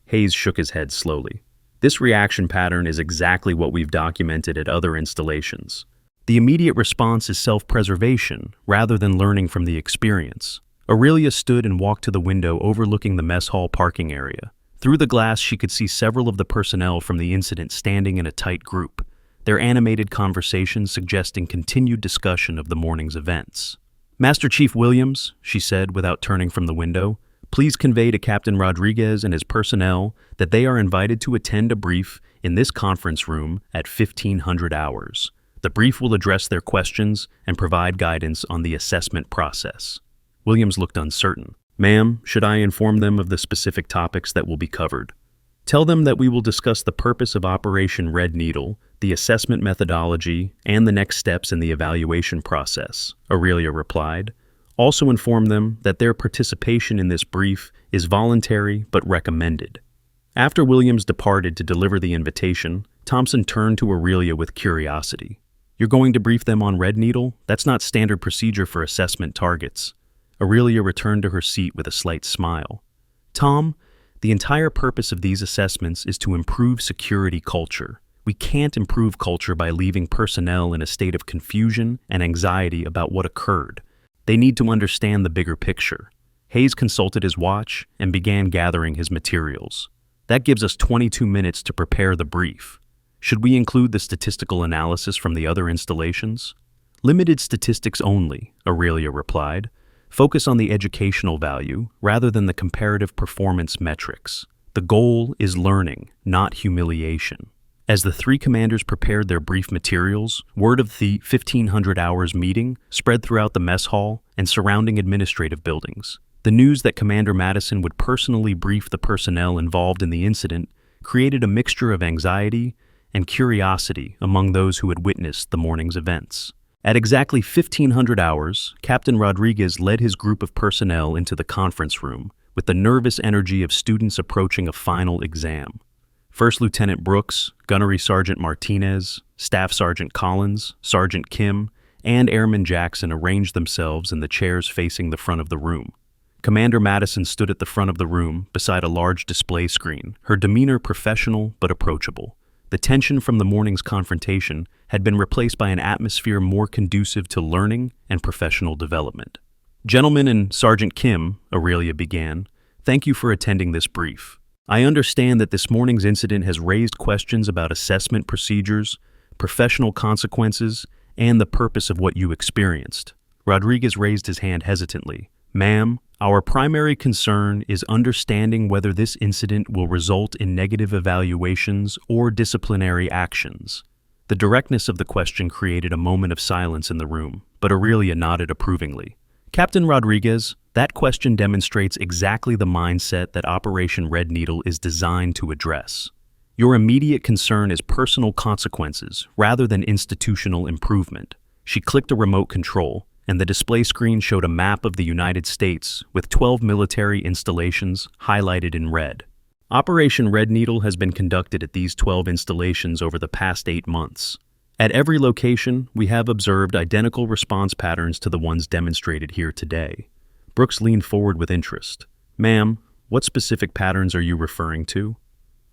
Hayes shook his head slowly. This reaction pattern is exactly what we've documented at other installations. The immediate response is self-preservation rather than learning from the experience. Aurelia stood and walked to the window overlooking the mess hall parking area. Through the glass, she could see several of the personnel from the incident standing in a tight group, their animated conversations suggesting continued discussion of the morning's events. "Master Chief Williams," she said without turning from the window, "please convey to Captain Rodriguez and his personnel that they are invited to attend a brief in this conference room at 1500 hours. The brief will address their questions and provide guidance on the assessment process." Williams looked uncertain. "Ma'am, should I inform them of the specific topics that will be covered?" "Tell them that we will discuss the purpose of Operation Red Needle, the assessment methodology, and the next steps in the evaluation process," Aurelia replied. "Also inform them that their participation in this brief is voluntary but recommended." After Williams departed to deliver the invitation, Thompson turned to Aurelia with curiosity. "You're going to brief them on Red Needle? That's not standard procedure for assessment targets." Aurelia returned to her seat with a slight smile. "Tom, the entire purpose of these assessments is to improve security culture. We can't improve culture by leaving personnel in a state of confusion and anxiety about what occurred. They need to understand the bigger picture." Hayes consulted his watch and began gathering his materials. "That gives us 22 minutes to prepare the brief. Should we include the statistical analysis from the other installations?" "Limited statistics only," Aurelia replied. "Focus on the educational value rather than the comparative performance metrics. The goal is learning, not humiliation." As the three commanders prepared their brief materials, word of the 1500 hours meeting spread throughout the mess hall and surrounding administrative buildings. The news that Commander Madison would personally brief the personnel involved in the incident created a mixture of anxiety and curiosity among those who had witnessed the morning's events. At exactly 1500 hours, Captain Rodriguez led his group of personnel into the conference room with the nervous energy of students approaching a final exam. First Lieutenant Brooks, Gunnery Sergeant Martinez, Staff Sergeant Collins, Sergeant Kim, and Airman Jackson arranged themselves in the chairs facing the front of the room. Commander Madison stood at the front of the room beside a large display screen, her demeanor professional but approachable. The tension from the morning's confrontation had been replaced by an atmosphere more conducive to learning and professional development. "Gentlemen and Sergeant Kim," Aurelia began, "thank you for attending this brief. I understand that this morning's incident has raised questions about assessment procedures, professional consequences, and the purpose of what you experienced." Rodriguez raised his hand hesitantly. "Ma'am, our primary concern is understanding whether this incident will result in negative evaluations or disciplinary actions." The directness of the question created a moment of silence in the room, but Aurelia nodded approvingly. "Captain Rodriguez, that question demonstrates exactly the mindset that Operation Red Needle is designed to address. Your immediate concern is personal consequences rather than institutional improvement." She clicked a remote control, and the display screen showed a map of the United States with 12 military installations highlighted in red. Operation Red Needle has been conducted at these 12 installations over the past 8 months. At every location, we have observed identical response patterns to the ones demonstrated here today. Brooks leaned forward with interest. "Ma'am, what specific patterns are you referring to?"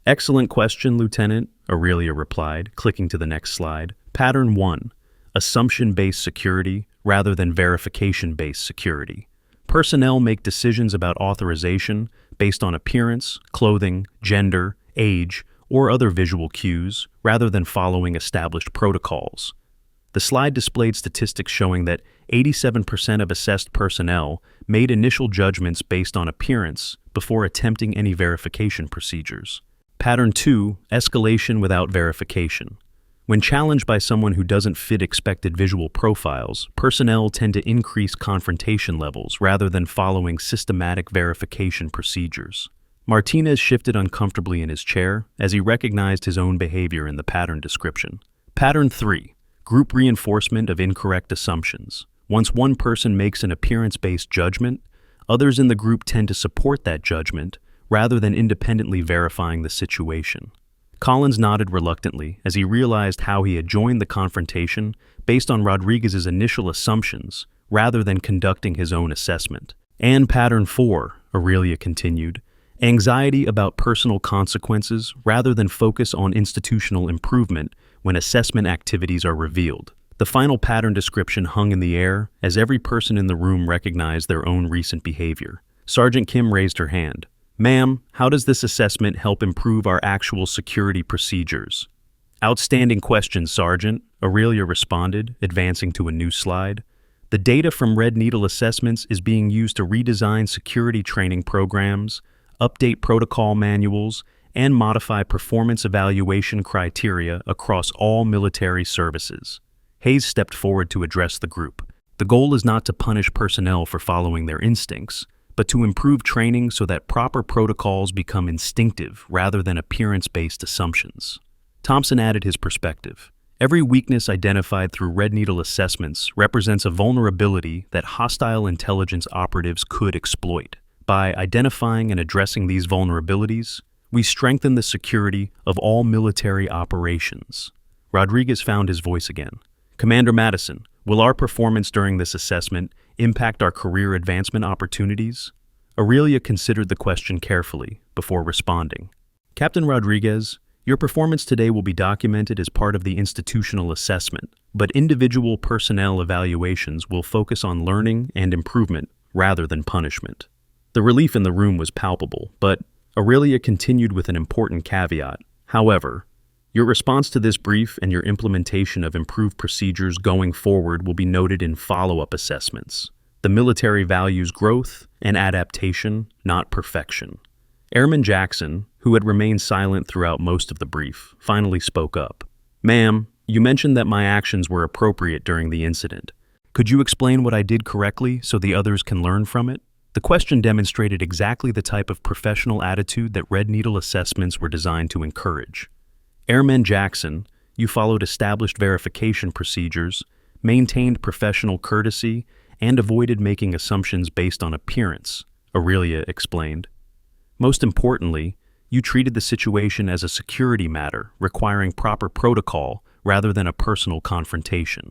"Excellent question, Lieutenant," Aurelia replied, clicking to the next slide. Pattern 1. Assumption-based security rather than verification-based security. Personnel make decisions about authorization based on appearance, clothing, gender, age, or other visual cues rather than following established protocols. The slide displayed statistics showing that 87% of assessed personnel made initial judgments based on appearance before attempting any verification procedures. Pattern 2. Escalation without verification. When challenged by someone who doesn't fit expected visual profiles, personnel tend to increase confrontation levels rather than following systematic verification procedures. Martinez shifted uncomfortably in his chair as he recognized his own behavior in the pattern description. Pattern 3. Group reinforcement of incorrect assumptions. Once one person makes an appearance-based judgment, others in the group tend to support that judgment rather than independently verifying the situation. Collins nodded reluctantly as he realized how he had joined the confrontation based on Rodriguez's initial assumptions rather than conducting his own assessment. And pattern 4, Aurelia continued, Anxiety about personal consequences rather than focus on institutional improvement when assessment activities are revealed. The final pattern description hung in the air as every person in the room recognized their own recent behavior. Sergeant Kim raised her hand. "Ma'am, how does this assessment help improve our actual security procedures?" "Outstanding question, Sergeant," Aurelia responded, advancing to a new slide. "The data from Red Needle assessments is being used to redesign security training programs, update protocol manuals, and modify performance evaluation criteria across all military services." Hayes stepped forward to address the group. "The goal is not to punish personnel for following their instincts, but to improve training so that proper protocols become instinctive rather than appearance-based assumptions." Thompson added his perspective. "Every weakness identified through Red Needle assessments represents a vulnerability that hostile intelligence operatives could exploit. By identifying and addressing these vulnerabilities, we strengthen the security of all military operations." Rodriguez found his voice again. "Commander Madison, will our performance during this assessment impact our career advancement opportunities?" Aurelia considered the question carefully before responding. "Captain Rodriguez, your performance today will be documented as part of the institutional assessment, but individual personnel evaluations will focus on learning and improvement rather than punishment." The relief in the room was palpable, but Aurelia continued with an important caveat. "However, your response to this brief and your implementation of improved procedures going forward will be noted in follow-up assessments. The military values growth and adaptation, not perfection." Airman Jackson, who had remained silent throughout most of the brief, finally spoke up. "Ma'am, you mentioned that my actions were appropriate during the incident. Could you explain what I did correctly so the others can learn from it?" The question demonstrated exactly the type of professional attitude that Red Needle assessments were designed to encourage. Airman Jackson, you followed established verification procedures, maintained professional courtesy, and avoided making assumptions based on appearance, Aurelia explained. Most importantly, you treated the situation as a security matter requiring proper protocol rather than a personal confrontation.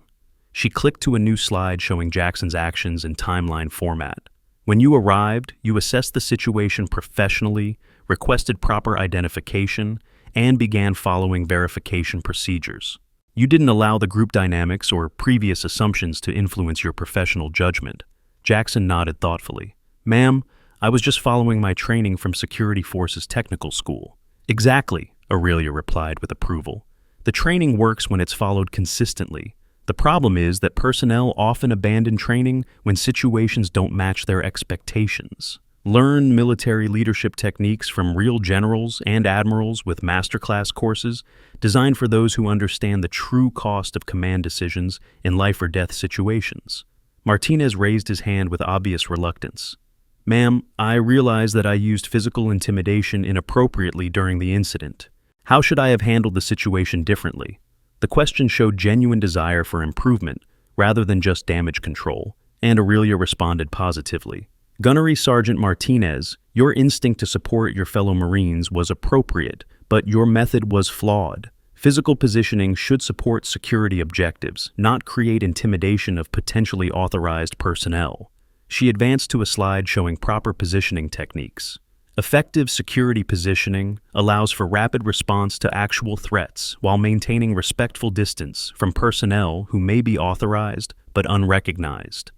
She clicked to a new slide showing Jackson's actions in timeline format. When you arrived, you assessed the situation professionally, requested proper identification, and began following verification procedures. You didn't allow the group dynamics or previous assumptions to influence your professional judgment. Jackson nodded thoughtfully. "Ma'am, I was just following my training from Security Forces Technical School." "Exactly," Aurelia replied with approval. "The training works when it's followed consistently. The problem is that personnel often abandon training when situations don't match their expectations. Learn military leadership techniques from real generals and admirals with masterclass courses designed for those who understand the true cost of command decisions in life-or-death situations." Martinez raised his hand with obvious reluctance. "Ma'am, I realize that I used physical intimidation inappropriately during the incident. How should I have handled the situation differently?" The question showed genuine desire for improvement rather than just damage control, and Aurelia responded positively. "Gunnery Sergeant Martinez, your instinct to support your fellow Marines was appropriate, but your method was flawed. Physical positioning should support security objectives, not create intimidation of potentially authorized personnel." She advanced to a slide showing proper positioning techniques. Effective security positioning allows for rapid response to actual threats while maintaining respectful distance from personnel who may be authorized but unrecognized.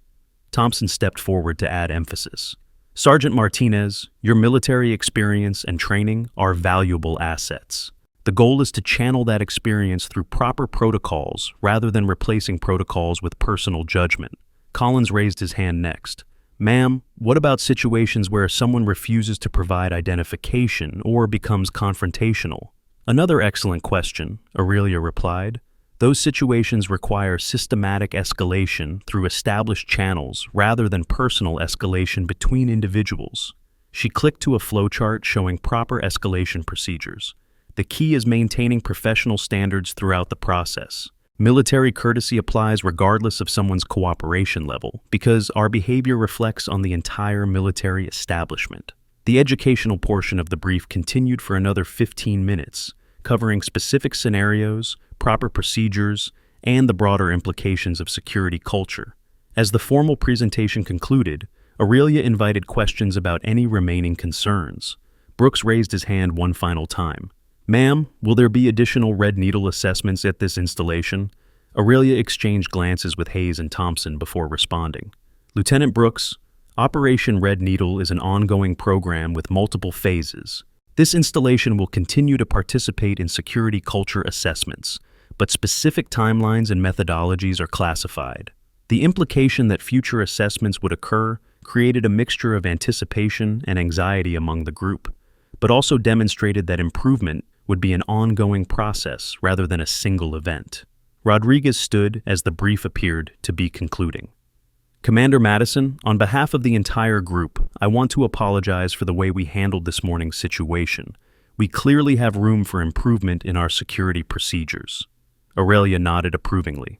Thompson stepped forward to add emphasis. "Sergeant Martinez, your military experience and training are valuable assets. The goal is to channel that experience through proper protocols rather than replacing protocols with personal judgment." Collins raised his hand next. "Ma'am, what about situations where someone refuses to provide identification or becomes confrontational?" "Another excellent question," Aurelia replied. "Those situations require systematic escalation through established channels rather than personal escalation between individuals." She clicked to a flowchart showing proper escalation procedures. "The key is maintaining professional standards throughout the process. Military courtesy applies regardless of someone's cooperation level, because our behavior reflects on the entire military establishment." The educational portion of the brief continued for another 15 minutes, covering specific scenarios, proper procedures, and the broader implications of security culture. As the formal presentation concluded, Aurelia invited questions about any remaining concerns. Brooks raised his hand one final time. "Ma'am, will there be additional Red Needle assessments at this installation?" Aurelia exchanged glances with Hayes and Thompson before responding. "Lieutenant Brooks, Operation Red Needle is an ongoing program with multiple phases. This installation will continue to participate in security culture assessments, but specific timelines and methodologies are classified." The implication that future assessments would occur created a mixture of anticipation and anxiety among the group, but also demonstrated that improvement would be an ongoing process rather than a single event. Rodriguez stood as the brief appeared to be concluding. "Commander Madison, on behalf of the entire group, I want to apologize for the way we handled this morning's situation. We clearly have room for improvement in our security procedures." Aurelia nodded approvingly.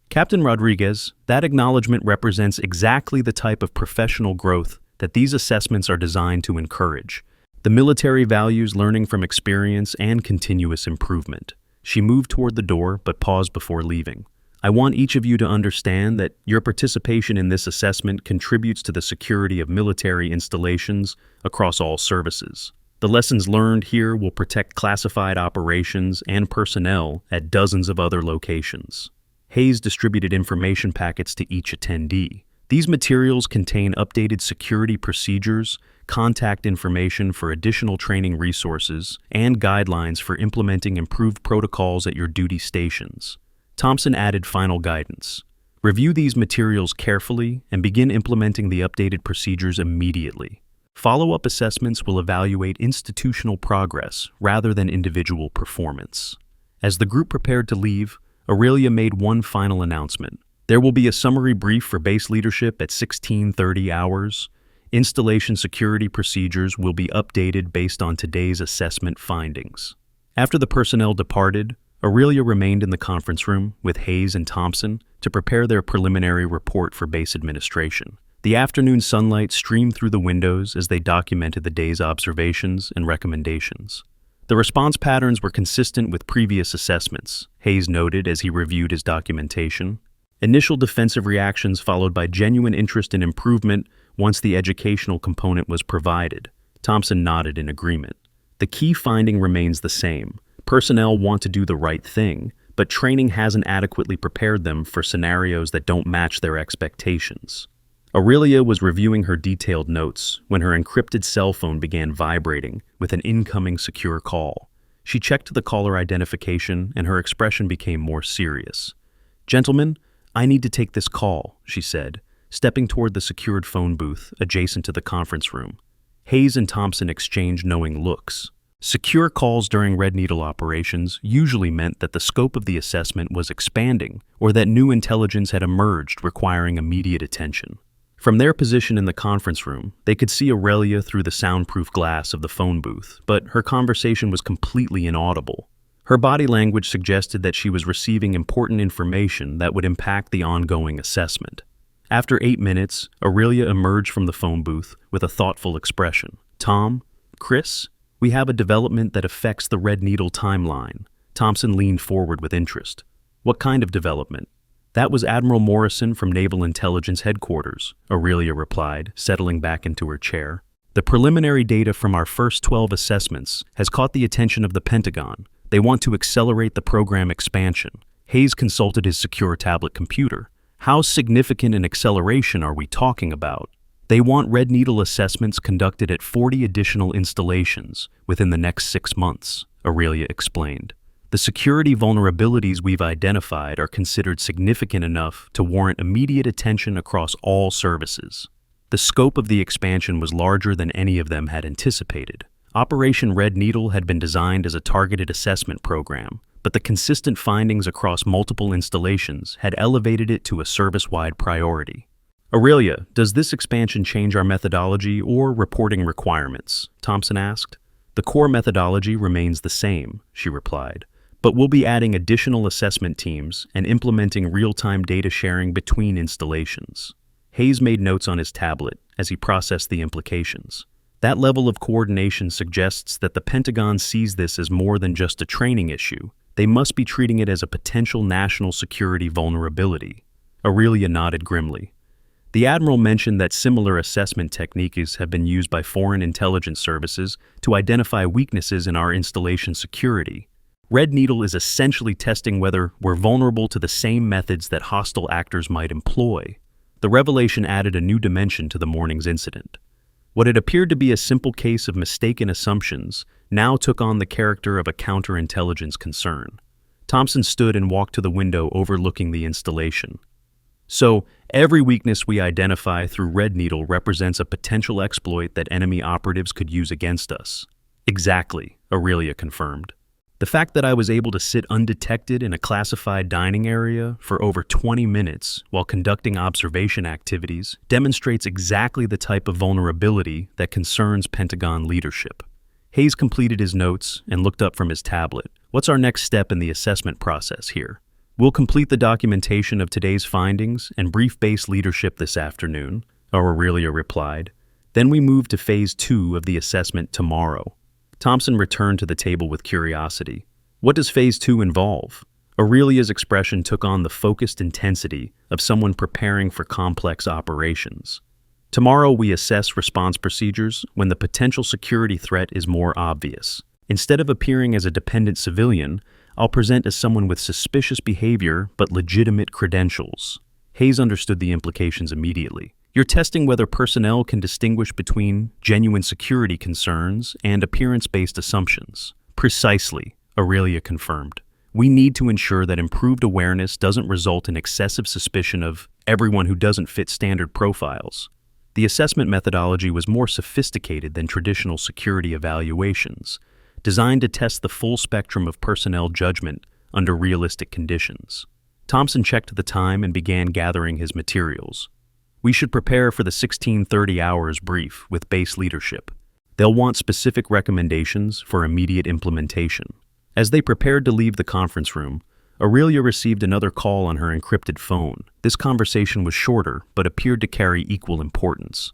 "Captain Rodriguez, that acknowledgement represents exactly the type of professional growth that these assessments are designed to encourage. The military values learning from experience and continuous improvement." She moved toward the door but paused before leaving. "I want each of you to understand that your participation in this assessment contributes to the security of military installations across all services. The lessons learned here will protect classified operations and personnel at dozens of other locations." Hayes distributed information packets to each attendee. These materials contain updated security procedures, contact information for additional training resources, and guidelines for implementing improved protocols at your duty stations. Thompson added final guidance. "Review these materials carefully and begin implementing the updated procedures immediately. Follow-up assessments will evaluate institutional progress rather than individual performance." As the group prepared to leave, Aurelia made one final announcement. "There will be a summary brief for base leadership at 16:30 hours. Installation security procedures will be updated based on today's assessment findings." After the personnel departed, Aurelia remained in the conference room with Hayes and Thompson to prepare their preliminary report for base administration. The afternoon sunlight streamed through the windows as they documented the day's observations and recommendations. The response patterns were consistent with previous assessments, Hayes noted as he reviewed his documentation. Initial defensive reactions followed by genuine interest in improvement once the educational component was provided. Thompson nodded in agreement. The key finding remains the same. Personnel want to do the right thing, but training hasn't adequately prepared them for scenarios that don't match their expectations. Aurelia was reviewing her detailed notes when her encrypted cell phone began vibrating with an incoming secure call. She checked the caller identification and her expression became more serious. "Gentlemen, I need to take this call," she said, stepping toward the secured phone booth adjacent to the conference room. Hayes and Thompson exchanged knowing looks. Secure calls during Red Needle operations usually meant that the scope of the assessment was expanding or that new intelligence had emerged requiring immediate attention. From their position in the conference room, they could see Aurelia through the soundproof glass of the phone booth, but her conversation was completely inaudible. Her body language suggested that she was receiving important information that would impact the ongoing assessment. After 8 minutes, Aurelia emerged from the phone booth with a thoughtful expression. "Tom, Chris, we have a development that affects the Red Needle timeline." Thompson leaned forward with interest. "What kind of development?" "That was Admiral Morrison from Naval Intelligence Headquarters," Aurelia replied, settling back into her chair. "The preliminary data from our first 12 assessments has caught the attention of the Pentagon. They want to accelerate the program expansion." Hayes consulted his secure tablet computer. "How significant an acceleration are we talking about?" "They want Red Needle assessments conducted at 40 additional installations within the next 6 months, Aurelia explained. "The security vulnerabilities we've identified are considered significant enough to warrant immediate attention across all services." The scope of the expansion was larger than any of them had anticipated. Operation Red Needle had been designed as a targeted assessment program, but the consistent findings across multiple installations had elevated it to a service-wide priority. "Aurelia, does this expansion change our methodology or reporting requirements?" Thompson asked. "The core methodology remains the same," she replied, "but we'll be adding additional assessment teams and implementing real-time data sharing between installations." Hayes made notes on his tablet as he processed the implications. That level of coordination suggests that the Pentagon sees this as more than just a training issue. They must be treating it as a potential national security vulnerability. Aurelia nodded grimly. The Admiral mentioned that similar assessment techniques have been used by foreign intelligence services to identify weaknesses in our installation security. Red Needle is essentially testing whether we're vulnerable to the same methods that hostile actors might employ. The revelation added a new dimension to the morning's incident. What had appeared to be a simple case of mistaken assumptions now took on the character of a counterintelligence concern. Thompson stood and walked to the window overlooking the installation. So, every weakness we identify through Red Needle represents a potential exploit that enemy operatives could use against us. Exactly, Aurelia confirmed. The fact that I was able to sit undetected in a classified dining area for over 20 minutes while conducting observation activities demonstrates exactly the type of vulnerability that concerns Pentagon leadership. Hayes completed his notes and looked up from his tablet. What's our next step in the assessment process here? We'll complete the documentation of today's findings and brief base leadership this afternoon, Aurelia replied. Then we move to phase 2 of the assessment tomorrow. Thompson returned to the table with curiosity. What does phase 2 involve? Aurelia's expression took on the focused intensity of someone preparing for complex operations. Tomorrow we assess response procedures when the potential security threat is more obvious. Instead of appearing as a dependent civilian, I'll present as someone with suspicious behavior but legitimate credentials. Hayes understood the implications immediately. You're testing whether personnel can distinguish between genuine security concerns and appearance-based assumptions. Precisely, Aurelia confirmed. We need to ensure that improved awareness doesn't result in excessive suspicion of everyone who doesn't fit standard profiles. The assessment methodology was more sophisticated than traditional security evaluations, designed to test the full spectrum of personnel judgment under realistic conditions. Thompson checked the time and began gathering his materials. We should prepare for the 16:30 hours brief with base leadership. They'll want specific recommendations for immediate implementation. As they prepared to leave the conference room, Aurelia received another call on her encrypted phone. This conversation was shorter, but appeared to carry equal importance.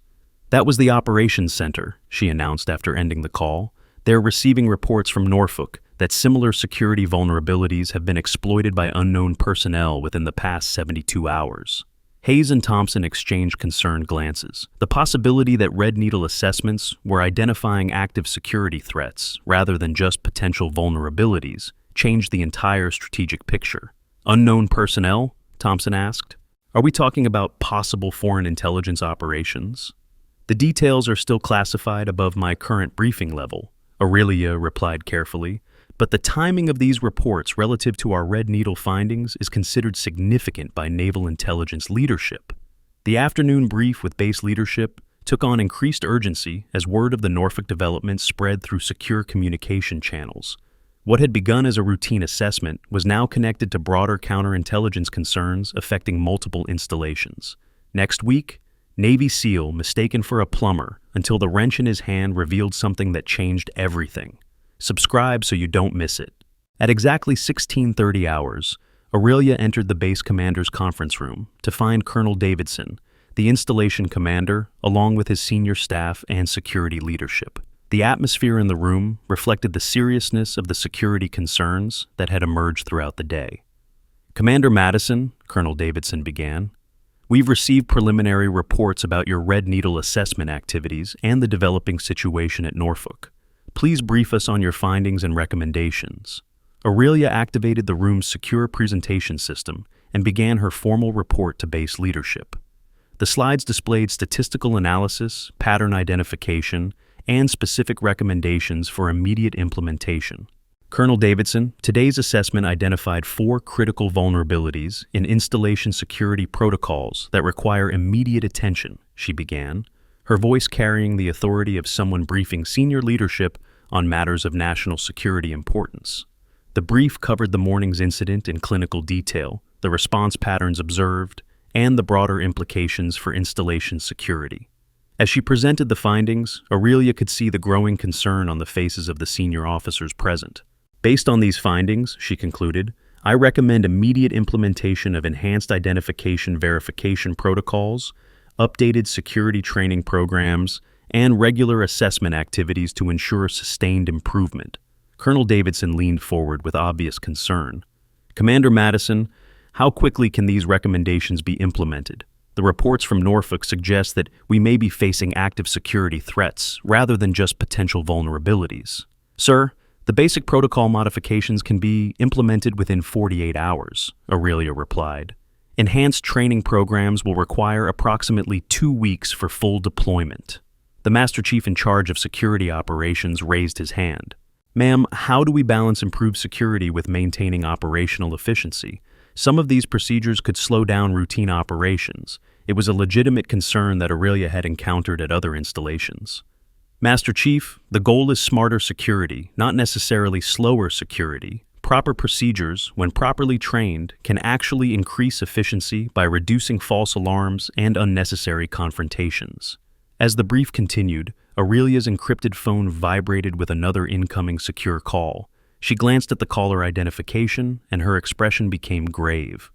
That was the operations center, she announced after ending the call. They're receiving reports from Norfolk that similar security vulnerabilities have been exploited by unknown personnel within the past 72 hours. Hayes and Thompson exchanged concerned glances. The possibility that Red Needle assessments were identifying active security threats rather than just potential vulnerabilities changed the entire strategic picture. Unknown personnel? Thompson asked. Are we talking about possible foreign intelligence operations? The details are still classified above my current briefing level, Aurelia replied carefully, but the timing of these reports relative to our Red Needle findings is considered significant by naval intelligence leadership. The afternoon brief with base leadership took on increased urgency as word of the Norfolk development spread through secure communication channels. What had begun as a routine assessment was now connected to broader counterintelligence concerns affecting multiple installations. Next week, Navy SEAL mistaken for a plumber until the wrench in his hand revealed something that changed everything. Subscribe so you don't miss it. At exactly 16:30 hours, Aurelia entered the base commander's conference room to find Colonel Davidson, the installation commander, along with his senior staff and security leadership. The atmosphere in the room reflected the seriousness of the security concerns that had emerged throughout the day. Commander Madison, Colonel Davidson began, we've received preliminary reports about your Red Needle assessment activities and the developing situation at Norfolk. Please brief us on your findings and recommendations. Aurelia activated the room's secure presentation system and began her formal report to base leadership. The slides displayed statistical analysis, pattern identification, and specific recommendations for immediate implementation. Colonel Davidson, today's assessment identified 4 critical vulnerabilities in installation security protocols that require immediate attention, she began, her voice carrying the authority of someone briefing senior leadership on matters of national security importance. The brief covered the morning's incident in clinical detail, the response patterns observed, and the broader implications for installation security. As she presented the findings, Aurelia could see the growing concern on the faces of the senior officers present. Based on these findings, she concluded, I recommend immediate implementation of enhanced identification verification protocols, updated security training programs, and regular assessment activities to ensure sustained improvement. Colonel Davidson leaned forward with obvious concern. Commander Madison, how quickly can these recommendations be implemented? The reports from Norfolk suggest that we may be facing active security threats rather than just potential vulnerabilities. Sir, the basic protocol modifications can be implemented within 48 hours, Aurelia replied. Enhanced training programs will require approximately 2 weeks for full deployment. The Master Chief in charge of security operations raised his hand. Ma'am, how do we balance improved security with maintaining operational efficiency? Some of these procedures could slow down routine operations. It was a legitimate concern that Aurelia had encountered at other installations. Master Chief, the goal is smarter security, not necessarily slower security. Proper procedures, when properly trained, can actually increase efficiency by reducing false alarms and unnecessary confrontations. As the brief continued, Aurelia's encrypted phone vibrated with another incoming secure call. She glanced at the caller identification, and her expression became grave.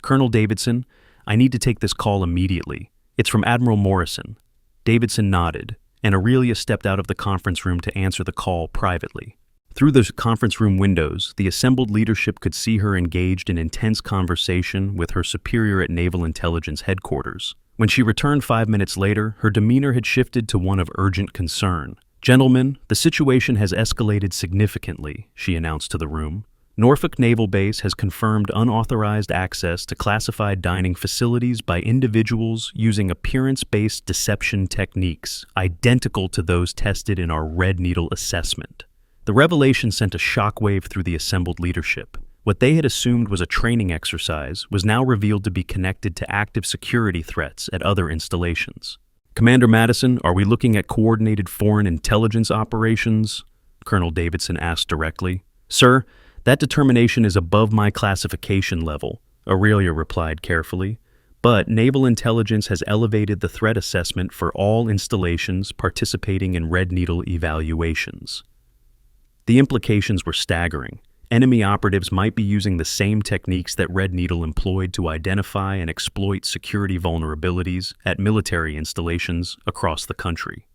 Colonel Davidson, I need to take this call immediately. It's from Admiral Morrison. Davidson nodded, and Aurelia stepped out of the conference room to answer the call privately. Through the conference room windows, the assembled leadership could see her engaged in intense conversation with her superior at Naval Intelligence Headquarters. When she returned 5 minutes later, her demeanor had shifted to one of urgent concern. Gentlemen, the situation has escalated significantly, she announced to the room. Norfolk Naval Base has confirmed unauthorized access to classified dining facilities by individuals using appearance-based deception techniques, identical to those tested in our Red Needle assessment. The revelation sent a shockwave through the assembled leadership. What they had assumed was a training exercise was now revealed to be connected to active security threats at other installations. Commander Madison, are we looking at coordinated foreign intelligence operations? Colonel Davidson asked directly. Sir, that determination is above my classification level, Aurelia replied carefully. But Naval Intelligence has elevated the threat assessment for all installations participating in Red Needle evaluations. The implications were staggering. Enemy operatives might be using the same techniques that Red Needle employed to identify and exploit security vulnerabilities at military installations across the country.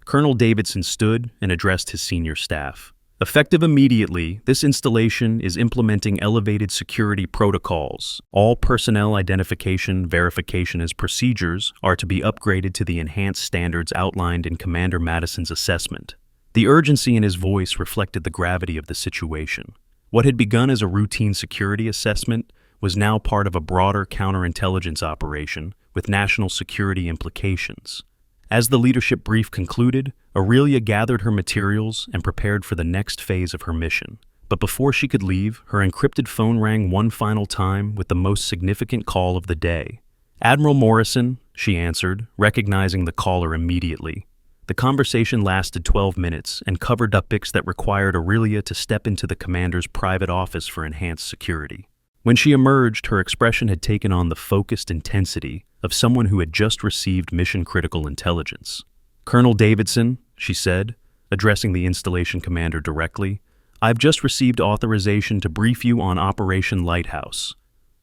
Colonel Davidson stood and addressed his senior staff. Effective immediately, this installation is implementing elevated security protocols. All personnel identification, verification as procedures are to be upgraded to the enhanced standards outlined in Commander Madison's assessment. The urgency in his voice reflected the gravity of the situation. What had begun as a routine security assessment was now part of a broader counterintelligence operation with national security implications. As the leadership brief concluded, Aurelia gathered her materials and prepared for the next phase of her mission. But before she could leave, her encrypted phone rang one final time with the most significant call of the day. Admiral Morrison, she answered, recognizing the caller immediately. The conversation lasted 12 minutes and covered topics that required Aurelia to step into the commander's private office for enhanced security. When she emerged, her expression had taken on the focused intensity of someone who had just received mission-critical intelligence. Colonel Davidson, she said, addressing the installation commander directly, I've just received authorization to brief you on Operation Lighthouse.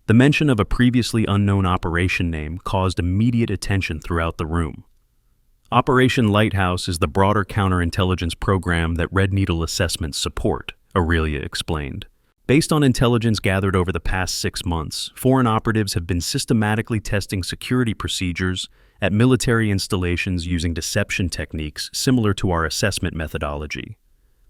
The mention of a previously unknown operation name caused immediate attention throughout the room. Operation Lighthouse is the broader counterintelligence program that Red Needle assessments support, Aurelia explained. Based on intelligence gathered over the past 6 months, foreign operatives have been systematically testing security procedures at military installations using deception techniques similar to our assessment methodology.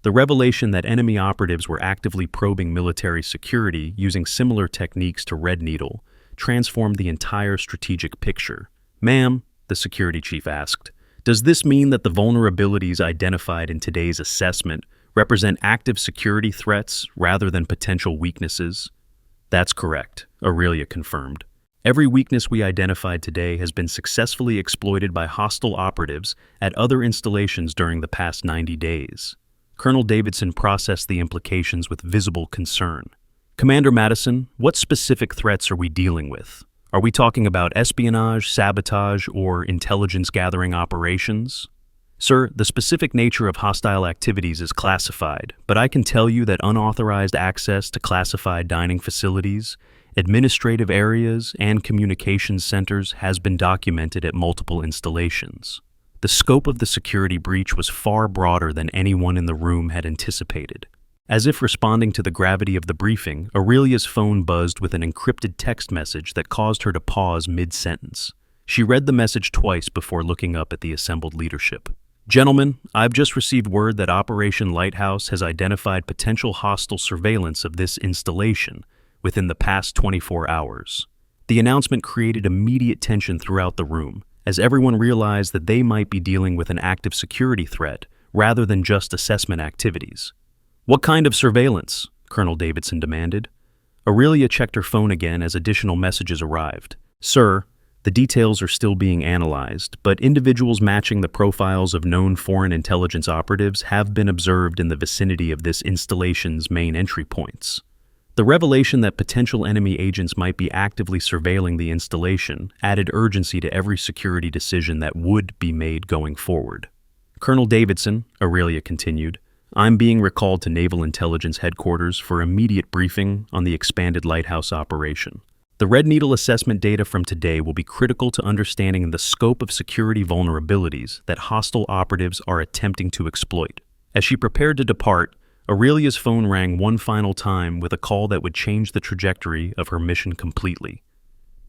The revelation that enemy operatives were actively probing military security using similar techniques to Red Needle transformed the entire strategic picture. Ma'am, the security chief asked, does this mean that the vulnerabilities identified in today's assessment represent active security threats rather than potential weaknesses? That's correct, Aurelia confirmed. Every weakness we identified today has been successfully exploited by hostile operatives at other installations during the past 90 days. Colonel Davidson processed the implications with visible concern. Commander Madison, what specific threats are we dealing with? Are we talking about espionage, sabotage, or intelligence-gathering operations? Sir, the specific nature of hostile activities is classified, but I can tell you that unauthorized access to classified dining facilities, administrative areas, and communications centers has been documented at multiple installations. The scope of the security breach was far broader than anyone in the room had anticipated. As if responding to the gravity of the briefing, Aurelia's phone buzzed with an encrypted text message that caused her to pause mid-sentence. She read the message twice before looking up at the assembled leadership. "Gentlemen, I've just received word that Operation Lighthouse has identified potential hostile surveillance of this installation within the past 24 hours. The announcement created immediate tension throughout the room, as everyone realized that they might be dealing with an active security threat rather than just assessment activities. "What kind of surveillance?" Colonel Davidson demanded. Aurelia checked her phone again as additional messages arrived. "Sir, the details are still being analyzed, but individuals matching the profiles of known foreign intelligence operatives have been observed in the vicinity of this installation's main entry points." The revelation that potential enemy agents might be actively surveilling the installation added urgency to every security decision that would be made going forward. "Colonel Davidson," Aurelia continued, "I'm being recalled to Naval Intelligence Headquarters for immediate briefing on the expanded Lighthouse operation. The Red Needle assessment data from today will be critical to understanding the scope of security vulnerabilities that hostile operatives are attempting to exploit." As she prepared to depart, Aurelia's phone rang one final time with a call that would change the trajectory of her mission completely.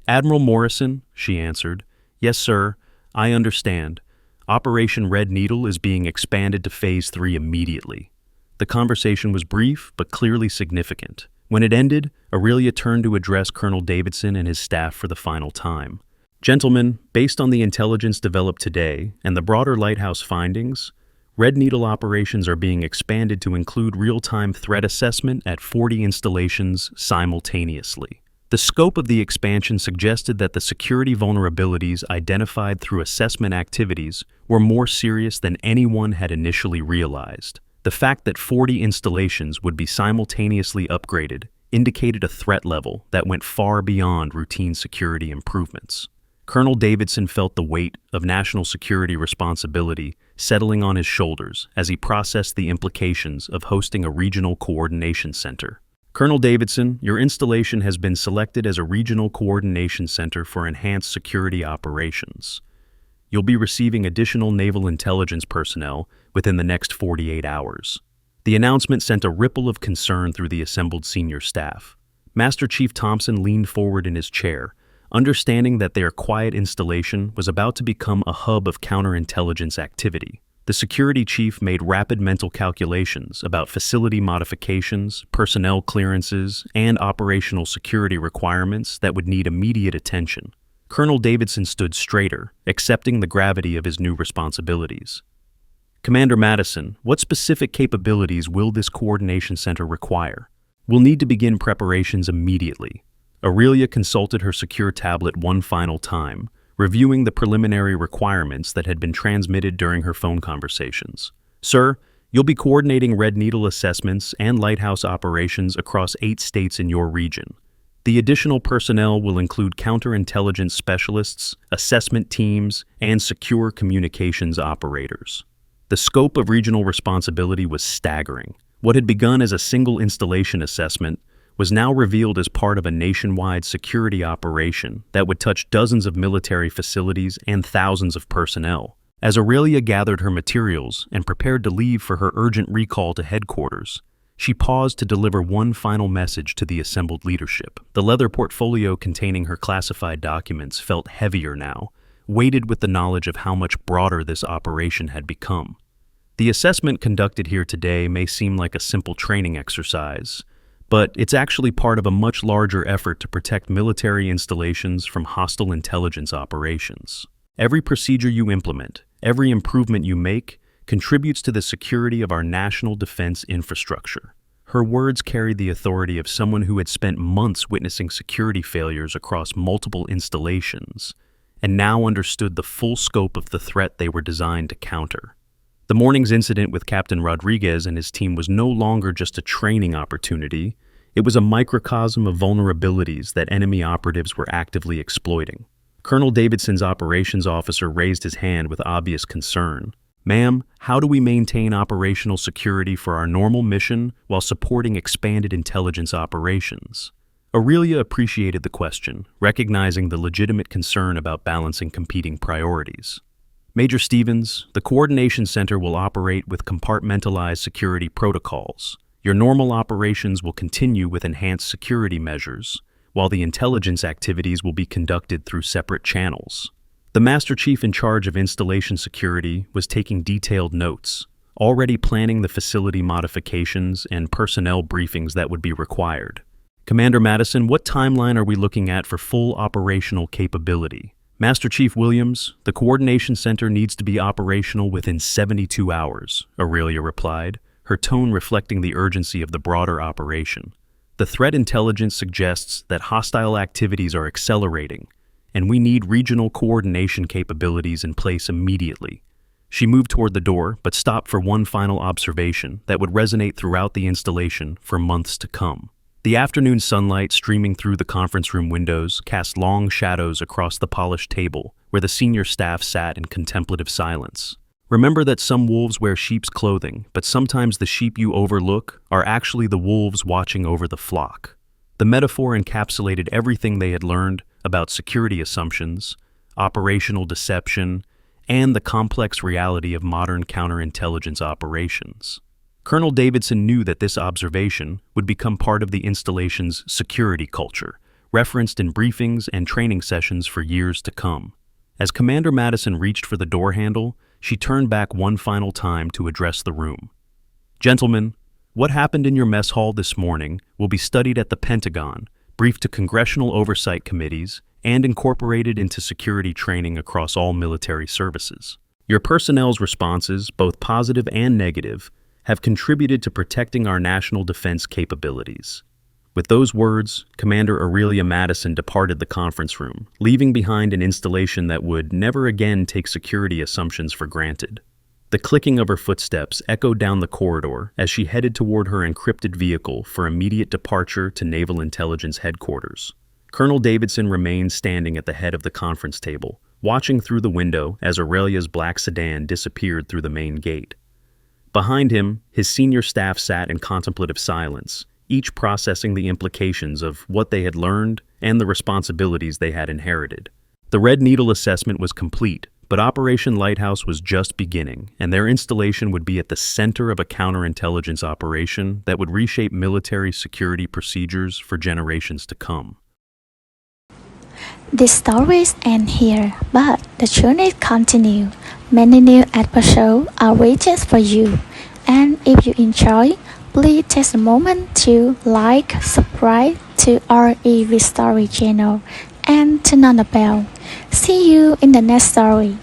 "Admiral Morrison," she answered. "Yes, sir, I understand. Operation Red Needle is being expanded to Phase 3 immediately." The conversation was brief but clearly significant. When it ended, Aurelia turned to address Colonel Davidson and his staff for the final time. "Gentlemen, based on the intelligence developed today and the broader Lighthouse findings, Red Needle operations are being expanded to include real-time threat assessment at 40 installations simultaneously." The scope of the expansion suggested that the security vulnerabilities identified through assessment activities were more serious than anyone had initially realized. The fact that 40 installations would be simultaneously upgraded indicated a threat level that went far beyond routine security improvements. Colonel Davidson felt the weight of national security responsibility settling on his shoulders as he processed the implications of hosting a regional coordination center. "Colonel Davidson, your installation has been selected as a regional coordination center for enhanced security operations. You'll be receiving additional naval intelligence personnel within the next 48 hours. The announcement sent a ripple of concern through the assembled senior staff. Master Chief Thompson leaned forward in his chair, understanding that their quiet installation was about to become a hub of counterintelligence activity. The security chief made rapid mental calculations about facility modifications, personnel clearances, and operational security requirements that would need immediate attention. Colonel Davidson stood straighter, accepting the gravity of his new responsibilities. "Commander Madison, what specific capabilities will this coordination center require? We'll need to begin preparations immediately." Aurelia consulted her secure tablet one final time, reviewing the preliminary requirements that had been transmitted during her phone conversations. "Sir, you'll be coordinating Red Needle assessments and Lighthouse operations across 8 states in your region. The additional personnel will include counterintelligence specialists, assessment teams, and secure communications operators." The scope of regional responsibility was staggering. What had begun as a single installation assessment was now revealed as part of a nationwide security operation that would touch dozens of military facilities and thousands of personnel. As Aurelia gathered her materials and prepared to leave for her urgent recall to headquarters, she paused to deliver one final message to the assembled leadership. The leather portfolio containing her classified documents felt heavier now, weighted with the knowledge of how much broader this operation had become. The assessment conducted here today may seem like a simple training exercise, but it's actually part of a much larger effort to protect military installations from hostile intelligence operations. Every procedure you implement, every improvement you make, contributes to the security of our national defense infrastructure. Her words carried the authority of someone who had spent months witnessing security failures across multiple installations, and now understood the full scope of the threat they were designed to counter. The morning's incident with Captain Rodriguez and his team was no longer just a training opportunity, it was a microcosm of vulnerabilities that enemy operatives were actively exploiting. Colonel Davidson's operations officer raised his hand with obvious concern. "Ma'am, how do we maintain operational security for our normal mission while supporting expanded intelligence operations?" Aurelia appreciated the question, recognizing the legitimate concern about balancing competing priorities. "Major Stevens, the Coordination Center will operate with compartmentalized security protocols. Your normal operations will continue with enhanced security measures, while the intelligence activities will be conducted through separate channels. The Master Chief in charge of installation security was taking detailed notes, already planning the facility modifications and personnel briefings that would be required. Commander Madison, what timeline are we looking at for full operational capability? Master Chief Williams, the coordination center needs to be operational within 72 hours, Aurelia replied, her tone reflecting the urgency of the broader operation. The threat intelligence suggests that hostile activities are accelerating, and we need regional coordination capabilities in place immediately. She moved toward the door, but stopped for one final observation that would resonate throughout the installation for months to come. The afternoon sunlight streaming through the conference room windows cast long shadows across the polished table where the senior staff sat in contemplative silence. Remember that some wolves wear sheep's clothing, but sometimes the sheep you overlook are actually the wolves watching over the flock. The metaphor encapsulated everything they had learned about security assumptions, operational deception, and the complex reality of modern counterintelligence operations. Colonel Davidson knew that this observation would become part of the installation's security culture, referenced in briefings and training sessions for years to come. As Commander Madison reached for the door handle, she turned back one final time to address the room. Gentlemen, what happened in your mess hall this morning will be studied at the Pentagon, briefed to congressional oversight committees, and incorporated into security training across all military services. Your personnel's responses, both positive and negative, have contributed to protecting our national defense capabilities. With those words, Commander Aurelia Madison departed the conference room, leaving behind an installation that would never again take security assumptions for granted. The clicking of her footsteps echoed down the corridor as she headed toward her encrypted vehicle for immediate departure to Naval Intelligence Headquarters. Colonel Davidson remained standing at the head of the conference table, watching through the window as Aurelia's black sedan disappeared through the main gate. Behind him, his senior staff sat in contemplative silence, each processing the implications of what they had learned and the responsibilities they had inherited. The Red Needle assessment was complete, but Operation Lighthouse was just beginning, and their installation would be at the center of a counterintelligence operation that would reshape military security procedures for generations to come. The stories end here, but the journey continues. Many new episodes are waiting for you. And if you enjoy, please take a moment to like, subscribe to our EV Story channel, and turn on the bell. See you in the next story.